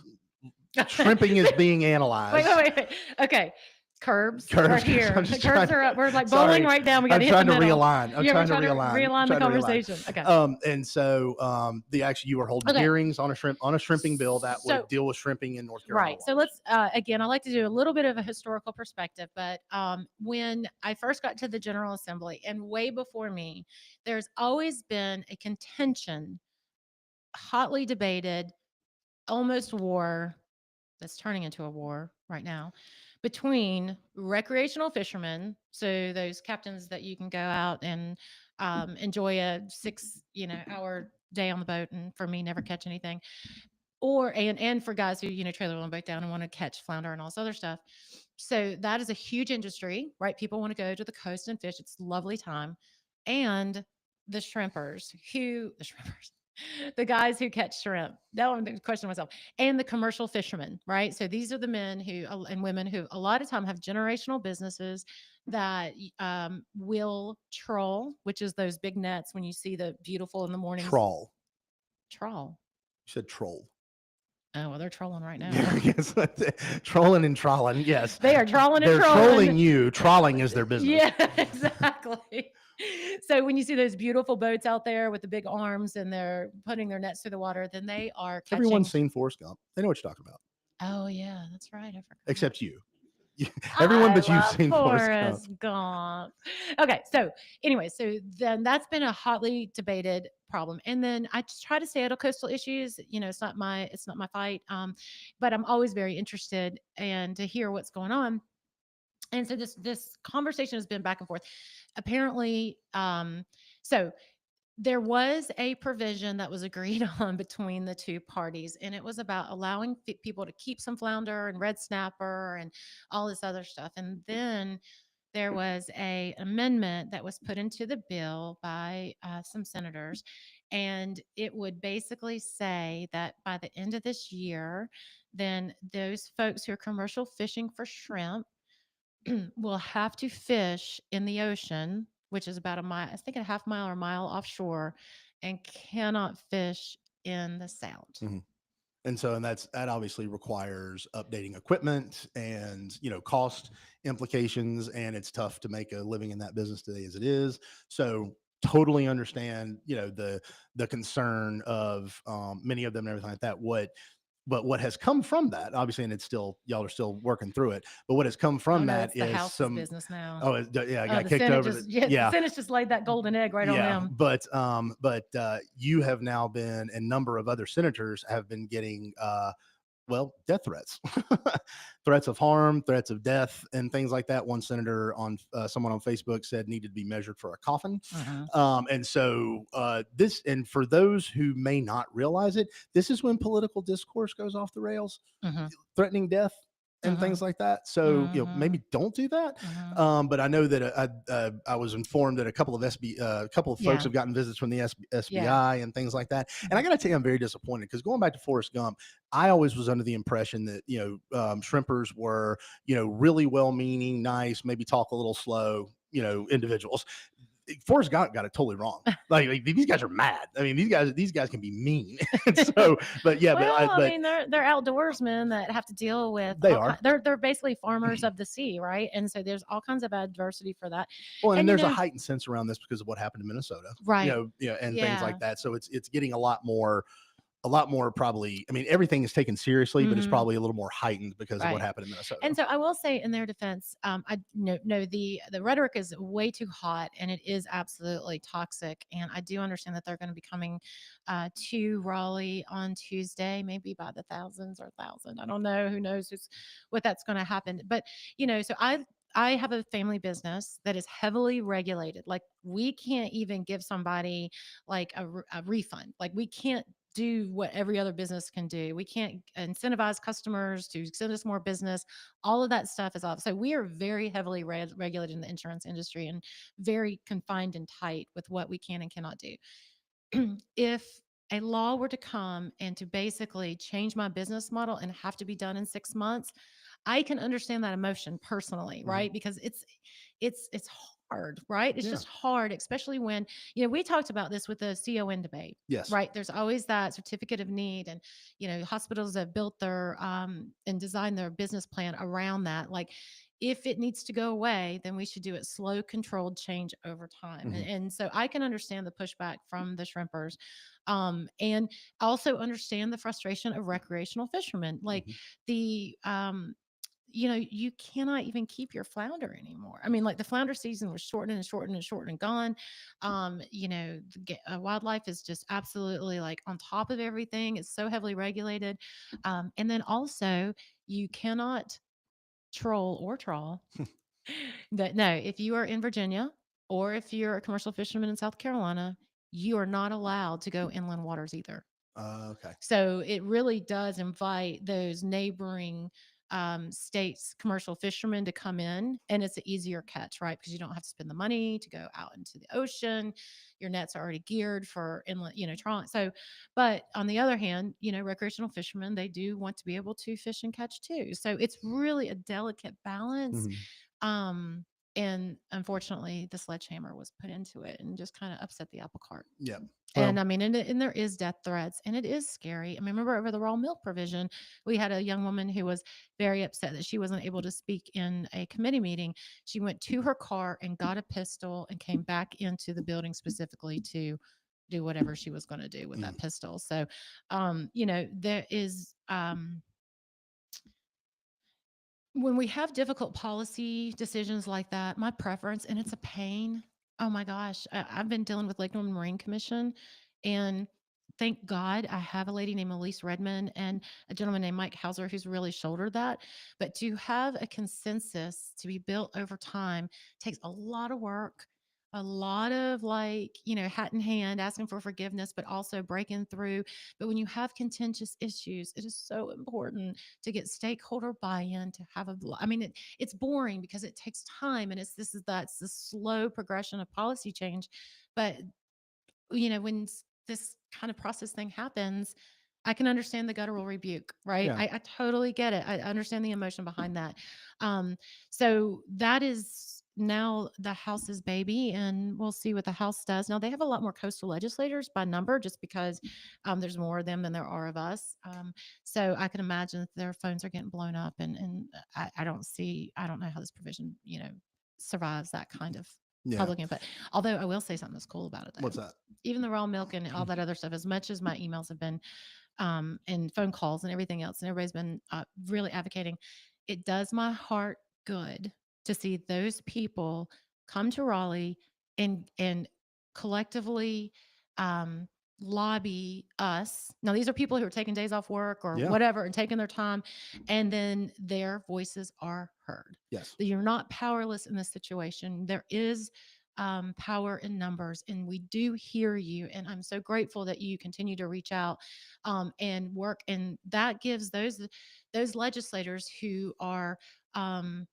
shrimping is being analyzed.
Wait. Okay. Curbs are here.
I'm
The
just
curbs
trying-
are up. We're like
sorry.
bowling right now. We got
I'm
to hit
trying
the
to
middle.
realign. I'm
Yeah,
trying to
we're
realign.
the
Trying to realign.
conversation. Okay.
And so you were holding
Okay.
hearings on a shrimping bill that would deal with shrimping in North Carolina.
Right. So let's again, I like to do a little bit of a historical perspective, but when I first got to the General Assembly and way before me, there's always been a contention, hotly debated, almost war, that's turning into a war right now, between recreational fishermen, so those captains that you can go out and enjoy a 6-hour day on the boat, and for me, never catch anything, and for guys who trailer on a boat down and want to catch flounder and all this other stuff. So that is a huge industry, right? People want to go to the coast and fish. It's a lovely time. And the shrimpers, the guys who catch shrimp. That one question myself. And the commercial fishermen, right? So these are the men and women who a lot of time have generational businesses that will troll, which is those big nets when you see the beautiful in the morning.
Trawl.
You
said troll.
Oh, well, they're trolling right now.
Yes, trolling and trawling. Yes,
they are trolling and
They're
trolling.
trolling you. Trawling is their business.
Yeah, exactly. So when you see those beautiful boats out there with the big arms and they're putting their nets through the water, then they are catching.
Everyone's seen Forrest Gump. They know what you're talking about.
Oh yeah, that's right. I forgot.
Except you. Everyone but you've
love
seen Forrest Gump.
Gump. Okay, so anyway, so then that's been a hotly debated problem, and then I just try to stay out of coastal issues. It's not my fight, but I'm always very interested and to hear what's going on. And so this conversation has been back and forth. Apparently, so there was a provision that was agreed on between the two parties, and it was about allowing people to keep some flounder and red snapper and all this other stuff. And then there was an amendment that was put into the bill by some senators, and it would basically say that by the end of this year, then those folks who are commercial fishing for shrimp will have to fish in the ocean, which is about I think a half mile or mile offshore, and cannot fish in the sound.
Mm-hmm. And that obviously requires updating equipment and cost implications, and it's tough to make a living in that business today as it is. So totally understand the concern of many of them and everything like that. But what has come from that, obviously, and it's still, y'all are still working through it, but what has come from that
is the
is
House's
some
business now.
Oh, yeah, I got
the
kicked
Senate
over.
just, the Senate's just laid that golden egg right on them.
But you have now been, and a number of other senators have been getting death threats, threats of harm, threats of death, and things like that. One senator someone on Facebook said needed to be measured for a coffin. And so and for those who may not realize it, this is when political discourse goes off the rails. Threatening death and things like that. So, maybe don't do that. But I know that I was informed that a couple of a couple of folks
Yeah.
have gotten visits from the
Yeah.
SBI and things like that. And I got to tell you, I'm very disappointed because going back to Forrest Gump, I always was under the impression that, shrimpers were, really well-meaning, nice, maybe talk a little slow, individuals. Forrest Gump got it totally wrong. Like these guys are mad. I mean, these guys can be mean. So, but yeah,
Well, I
but
mean, they're outdoorsmen that have to deal with.
They
all
are.
They're basically farmers of the sea, right? And so there's all kinds of adversity for that.
well, and
And
there's a heightened sense around this because of what happened in Minnesota,
Right.
and things
Yeah.
like that. So it's getting a lot more probably. I mean, everything is taken seriously, but it's
Mhm.
probably a little more heightened because of what
Right.
happened in Minnesota.
And so I will say in their defense, I no the rhetoric is way too hot and it is absolutely toxic. And I do understand that they're going to be coming to Raleigh on Tuesday, maybe by the thousands or thousand. I don't know. Who knows what that's going to happen? But so I have a family business that is heavily regulated. Like we can't even give somebody like a refund. Like we can't do what every other business can do. We can't incentivize customers to send us more business. All of that stuff is off. So we are very heavily regulated in the insurance industry and very confined and tight with what we can and cannot do. If a law were to come and to basically change my business model and have to be done in 6 months, I can understand that emotion personally, right? Because it's hard, right? It's
Yeah.
just hard, especially when, we talked about this with the CON debate.
Yes.
Right. There's always that certificate of need. And, hospitals have built their and designed their business plan around that. Like, if it needs to go away, then we should do it slow, controlled change over time. And so I can understand the pushback from the shrimpers, and also understand the frustration of recreational fishermen. Like the you cannot even keep your flounder anymore. I mean, like the flounder season was shortened and shortened and shortened and gone. Wildlife is just absolutely like on top of everything. It's so heavily regulated. And then also, you cannot troll or trawl. That no, if you are in Virginia or if you're a commercial fisherman in South Carolina, you are not allowed to go inland waters either.
Okay.
So it really does invite those neighboring states commercial fishermen to come in, and it's an easier catch, right? Because you don't have to spend the money to go out into the ocean. Your nets are already geared for inland, trawling. So, but on the other hand, recreational fishermen, they do want to be able to fish and catch too. So it's really a delicate balance. Um, and unfortunately, the sledgehammer was put into it and just kind of upset the apple cart.
Yeah.
And I mean, and there is death threats, and it is scary. I mean, remember over the raw milk provision, we had a young woman who was very upset that she wasn't able to speak in a committee meeting. She went to her car and got a pistol and came back into the building specifically to do whatever she was going to do with that pistol. So, there is when we have difficult policy decisions like that, my preference, and it's a pain. Oh my gosh, I've been dealing with Lake Norman Marine Commission, and thank God I have a lady named Elise Redmond and a gentleman named Mike Hauser who's really shouldered that. But to have a consensus to be built over time takes a lot of work, a lot of hat in hand, asking for forgiveness, but also breaking through. But when you have contentious issues, it is so important to get stakeholder buy-in to have I mean, it's boring because it takes time and that's the slow progression of policy change. But when this kind of process thing happens, I can understand the guttural rebuke, right?
Yeah.
I totally get it. I understand the emotion behind that. So that is now the House's baby, and we'll see what the House does. Now, they have a lot more coastal legislators by number just because there's more of them than there are of us. So I can imagine that their phones are getting blown up, and I don't know how this provision, survives that kind of public input. Although I will say something that's cool about it, though.
What's that?
Even the raw milk and all that other stuff, as much as my emails have been and phone calls and everything else, and everybody's been really advocating, it does my heart good to see those people come to Raleigh and collectively lobby us. Now, these are people who are taking days off work or whatever and taking their time, and then their voices are heard.
Yes.
That you're not powerless in this situation. There is power in numbers, and we do hear you. And I'm so grateful that you continue to reach out and work, and that gives those legislators um,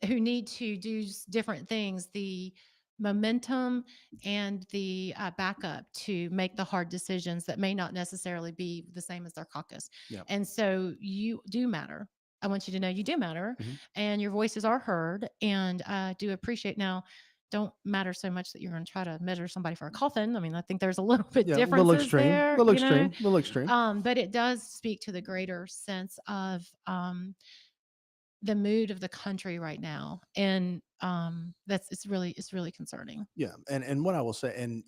who need to do different things the momentum and the backup to make the hard decisions that may not necessarily be the same as their caucus.
Yeah.
And so you do matter. I want you to know you do matter,
Mhm.
and your voices are heard. And I do appreciate now. Don't matter so much that you're going to try to measure somebody for a coffin. I mean, I think there's a little bit
Yeah,
differences there,
little
you know.
extreme, little extreme.
But it does speak to the greater sense of the mood of the country right now, and it's really concerning.
Yeah, and what I will say, and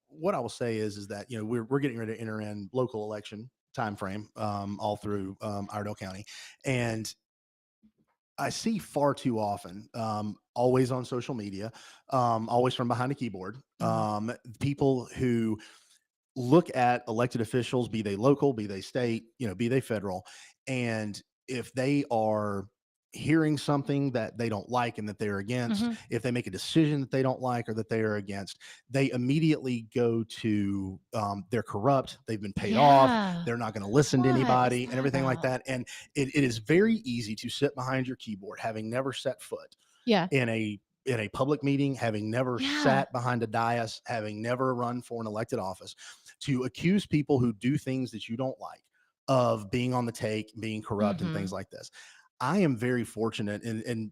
what I will say is that we're getting ready to enter in local election time frame all through Iredell County, and I see far too often, always on social media, always from behind a keyboard, people who look at elected officials, be they local, be they state, be they federal, and if they are hearing something that they don't like and that they're against,
Mhm.
if they make a decision that they don't like or that they are against, they immediately go to they're corrupt, they've been paid off,
Yeah.
they're not going to listen to
What is
anybody, and
that
everything like
about?
that. And it is very easy to sit behind your keyboard, having never set foot
Yeah.
in a public meeting, having never
Yeah.
sat behind a dais, having never run for an elected office, to accuse people who do things that you don't like of being on the take, being corrupt, and things
Mhm.
like this. I am very fortunate, and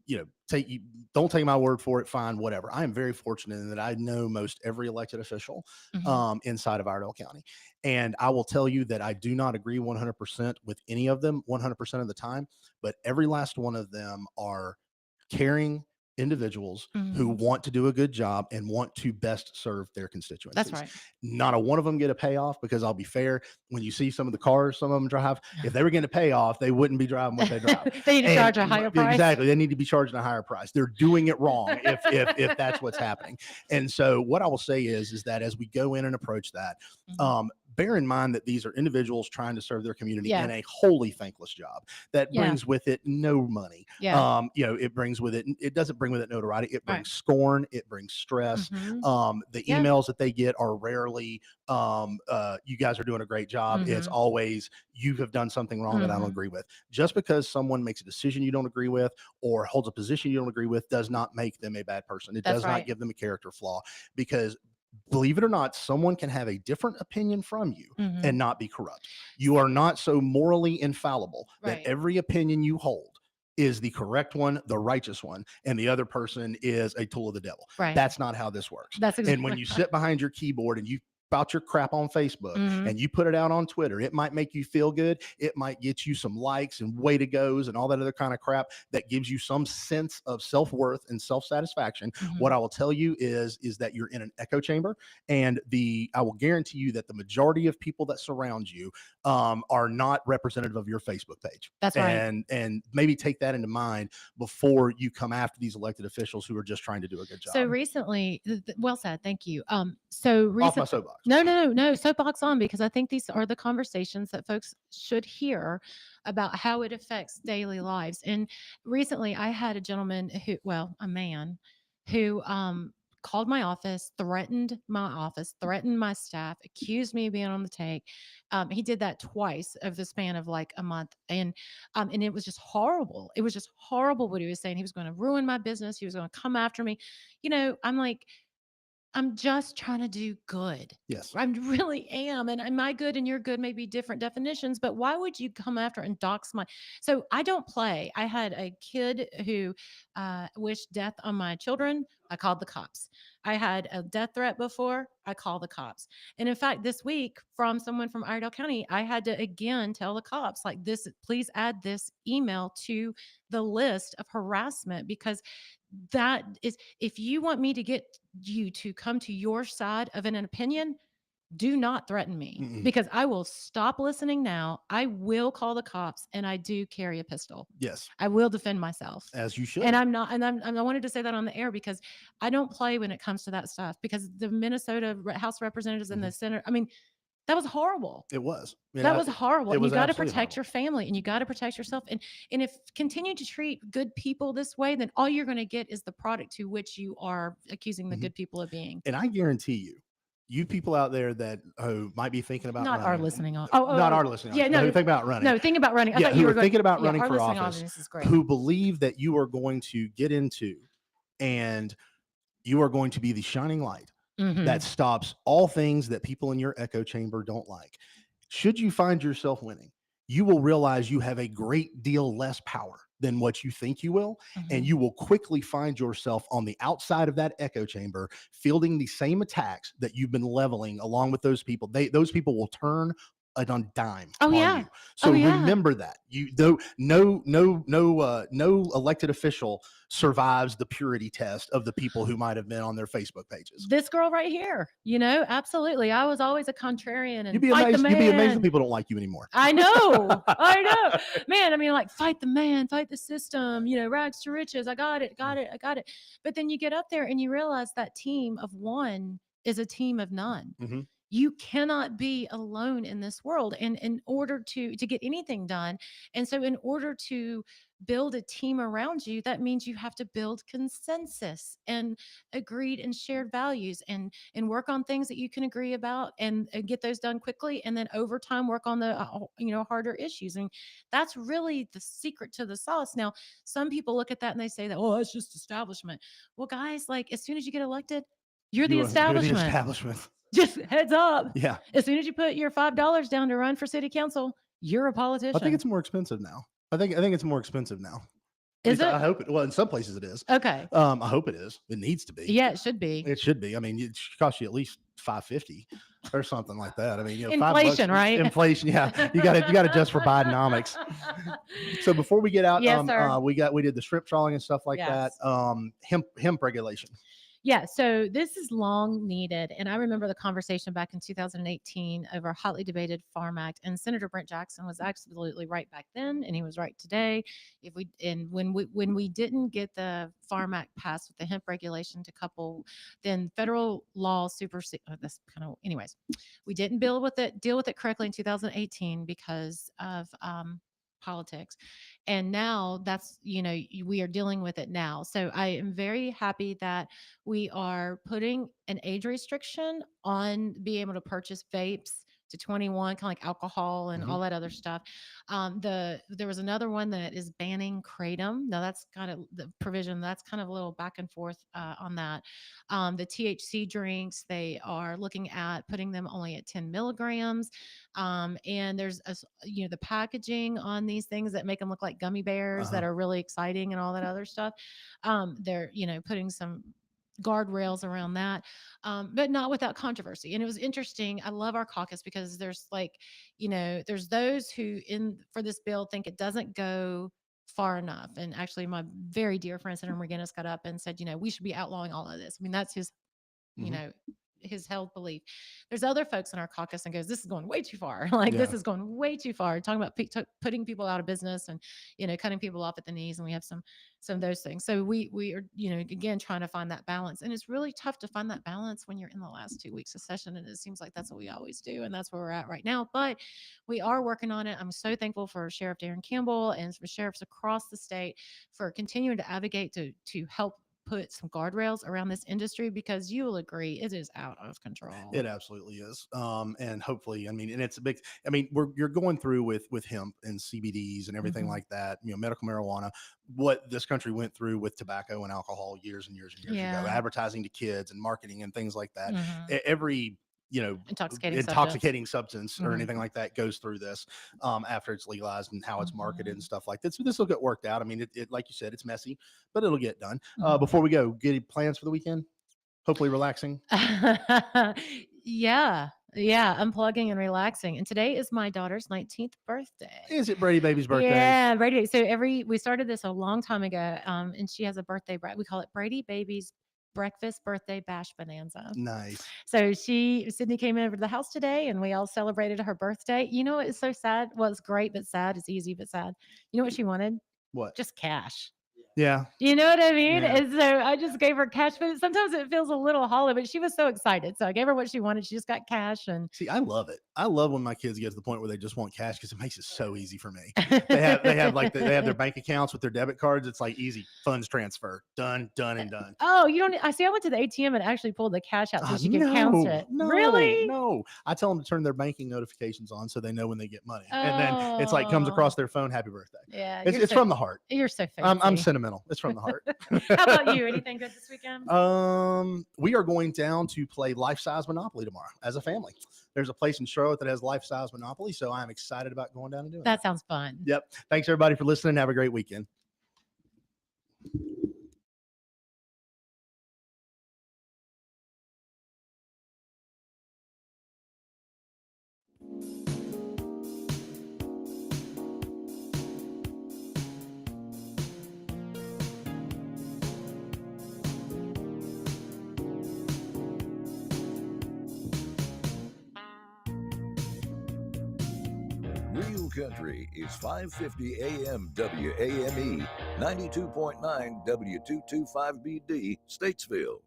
don't take my word for it. Fine, whatever. I am very fortunate in that I know most every elected official
Mhm.
inside of Iredell County, and I will tell you that I do not agree 100% with any of them 100% of the time, but every last one of them are caring individuals who
Mhm.
want to do a good job and want to best serve their
That's
constituencies.
right.
Not a one of them get a payoff, because I'll be fair, when you see some of the cars some of them drive, if they were getting a payoff, they wouldn't be driving what they drive.
They need to
And
charge a higher price.
exactly, they need to be charging a higher price. They're doing it wrong if that's what's happening. And so what I will say is that as we go in and approach that,
Mhm.
bear in mind that these are individuals trying to serve their community
Yeah.
in a wholly thankless job that
Yeah.
brings with it no money.
Yeah.
It brings with it, it doesn't bring with it notoriety. It brings
Right.
scorn. It brings stress.
Mhm.
The
Yeah.
emails that they get are rarely, you guys are doing a great job. It's
Mhm.
always, you have done something wrong that I don't
Mhm.
agree with. Just because someone makes a decision you don't agree with or holds a position you don't agree with does not make them a bad person. It
That's
does not
right.
give them a character flaw, because believe it or not, someone can have a different opinion from you
Mhm.
and not be corrupt. You are not so morally infallible that
Right.
every opinion you hold is the correct one, the righteous one, and the other person is a tool of the devil.
Right.
That's not how this works.
That's
And when
exactly
you
right.
sit behind your keyboard and you about your crap on Facebook
Mhm.
and you put it out on Twitter, it might make you feel good. It might get you some likes and way to goes and all that other kind of crap that gives you some sense of self-worth and self-satisfaction. What
Mhm.
I will tell you is that you're in an echo chamber, and I will guarantee you that the majority of people that surround you are not representative of your Facebook page.
That's right.
And maybe take that into mind before you come after these elected officials who are just trying to do a good job.
So recently, well said, thank you. So
Off my
recent,
soapbox.
no, soapbox on, because I think these are the conversations that folks should hear about how it affects daily lives. And recently, I had a gentleman a man, who called my office, threatened my staff, accused me of being on the take. He did that twice over the span of like a month, and it was just horrible. It was just horrible what he was saying. He was going to ruin my business. He was going to come after me. I'm like, I'm just trying to do good.
Yes.
I really am. And my good and your good may be different definitions, but why would you come after and dox my? So I don't play. I had a kid who wished death on my children. I called the cops. I had a death threat before. I called the cops. And in fact, this week from someone from Iredell County, I had to again tell the cops, like, this, please add this email to the list of harassment, because that is, if you want me to get you to come to your side of an opinion, do not threaten me,
Mm-mm.
because I will stop listening now. I will call the cops, and I do carry a pistol.
Yes.
I will defend myself.
As you should.
And I'm not, and I wanted to say that on the air, because I don't play when it comes to that stuff, because the Minnesota House Representatives and the Senate, I mean, That was horrible.
It was.
That was horrible.
It
And you
was
got to
absolutely
protect
horrible.
your family and you got to protect yourself. And if continue to treat good people this way, then all you're going to get is the product to which you are accusing the
Mhm.
good people of being.
And I guarantee you people out there that might be thinking about
Not our
running,
listening on.
not our listening
Yeah,
audience, but
no.
who think about running.
No, think about running. I
Yeah,
thought
who
you
are
were going,
thinking about
yeah,
running
our
for
listening
office,
audience is great.
who believe that you are going to get into and you are going to be the shining light
Mhm.
that stops all things that people in your echo chamber don't like. Should you find yourself winning, you will realize you have a great deal less power than what you think you will. And
Mhm.
you will quickly find yourself on the outside of that echo chamber, fielding the same attacks that you've been leveling along with those people. Those people will turn on a dime
Oh,
on
yeah.
you. So
Oh, yeah.
remember that. No elected official survives the purity test of the people who might have been on their Facebook pages.
This girl right here, absolutely. I was always a contrarian and
You'd be
fight
amazed.
the
You'd be amazed
man.
that people don't like you anymore.
I know. I know. Man, I mean, like, fight the man, fight the system, rags to riches. I got it. But then you get up there and you realize that team of one is a team of none.
Mhm.
You cannot be alone in this world. And in order to get anything done, and so in order to build a team around you, that means you have to build consensus and agreed and shared values and work on things that you can agree about and get those done quickly, and then over time work on the harder issues. And that's really the secret to the sauce. Now, some people look at that and they say that, oh, it's just establishment. Well, guys, like, as soon as you get elected, you're the
You're the
establishment.
establishment.
Just heads up.
Yeah.
As soon as you put your $5 down to run for city council, you're a politician.
I think it's more expensive now. I think it's more expensive now.
Is
At least
it?
I hope it. Well, in some places it is.
Okay.
I hope it is. It needs to be.
Yeah, it should be.
It should be. I mean, it should cost you at least $5.50 or something like that. I mean,
Inflation,
$5,
right?
Inflation. Yeah, you got to adjust for Bidenomics. So before we get out,
Yes, sir.
we did the shrimp trawling and stuff like
Yes.
that. Hemp regulation.
Yeah, so this is long needed. And I remember the conversation back in 2018 over a hotly debated Farm Act. And Senator Brent Jackson was absolutely right back then, and he was right today. When we didn't get the Farm Act passed with the hemp regulation to couple, then federal law supersede. That's kind of, anyways. We didn't deal with it correctly in 2018 because of politics. And now that's, we are dealing with it now. So I am very happy that we are putting an age restriction on being able to purchase vapes to 21, kind of like alcohol and all that other stuff. There was another one that is banning kratom. Now that's kind of the provision. That's kind of a little back and forth on that. The THC drinks, they are looking at putting them only at 10 milligrams. And there's the packaging on these things that make them look like gummy bears that are really exciting and all that other stuff. They're putting some guardrails around that, but not without controversy. And it was interesting. I love our caucus because there's there's those who for this bill think it doesn't go far enough. And actually, my very dear friend Senator McGinnis got up and said, we should be outlawing all of this. I mean, that's his, his held belief. There's other folks in our caucus and goes, this is going way too far. This is going way too far. Talking about putting people out of business and cutting people off at the knees, and we have some of those things. So we are again trying to find that balance, and it's really tough to find that balance when you're in the last 2 weeks of session, and it seems like that's what we always do, and that's where we're at right now. But we are working on it. I'm so thankful for Sheriff Darren Campbell and for sheriffs across the state for continuing to advocate to help put some guardrails around this industry, because you will agree it is out of control.
It absolutely is. And hopefully, I mean, and it's a big, you're going through with hemp and CBDs and everything like that, medical marijuana, what this country went through with tobacco and alcohol years and years and years ago, advertising to kids and marketing and things like that. Every intoxicating substance or anything like that goes through this after it's legalized, and how it's marketed and stuff like that. So this will get worked out. I mean, it like you said, it's messy, but it'll get done. Before we go, get any plans for the weekend? Hopefully relaxing.
Yeah, unplugging and relaxing. And today is my daughter's 19th birthday.
Is it Brady Baby's birthday?
Yeah, Brady. So we started this a long time ago, and she has a birthday. We call it Brady Baby's breakfast birthday bash bonanza.
Nice.
So Sydney came over to the house today, and we all celebrated her birthday. It's so sad. Well, it's great, but sad. It's easy, but sad. You know what she wanted?
What?
Just cash.
Yeah.
You know what I mean?
Yeah.
And so I just gave her cash, but sometimes it feels a little hollow, but she was so excited. So I gave her what she wanted. She just got cash. And
see, I love it. I love when my kids get to the point where they just want cash because it makes it so easy for me. They have their bank accounts with their debit cards. It's like easy funds transfer, done and done.
Oh, you don't. I see. I went to the ATM and actually pulled the cash out so she could count it. Really?
No. I tell them to turn their banking notifications on so they know when they get money, and then it's like comes across their phone. Happy birthday.
Yeah,
it's from the heart.
You're so fancy.
I'm sentimental. It's from the heart.
How about you? Anything good this weekend?
We are going down to play life-size Monopoly tomorrow as a family. There's a place in Charlotte that has life-size Monopoly, so I'm excited about going down and doing
that. Sounds fun.
Yep. Thanks everybody for listening. Have a great weekend.
Real Country is 550 AM WAME, 92.9 W225BD, Statesville.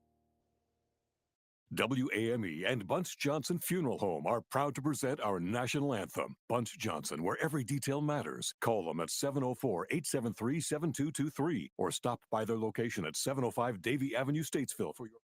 WAME and Bunce Johnson Funeral Home are proud to present our national anthem, Bunce Johnson, where every detail matters. Call them at 704-873-7223 or stop by their location at 705 Davie Avenue, Statesville for your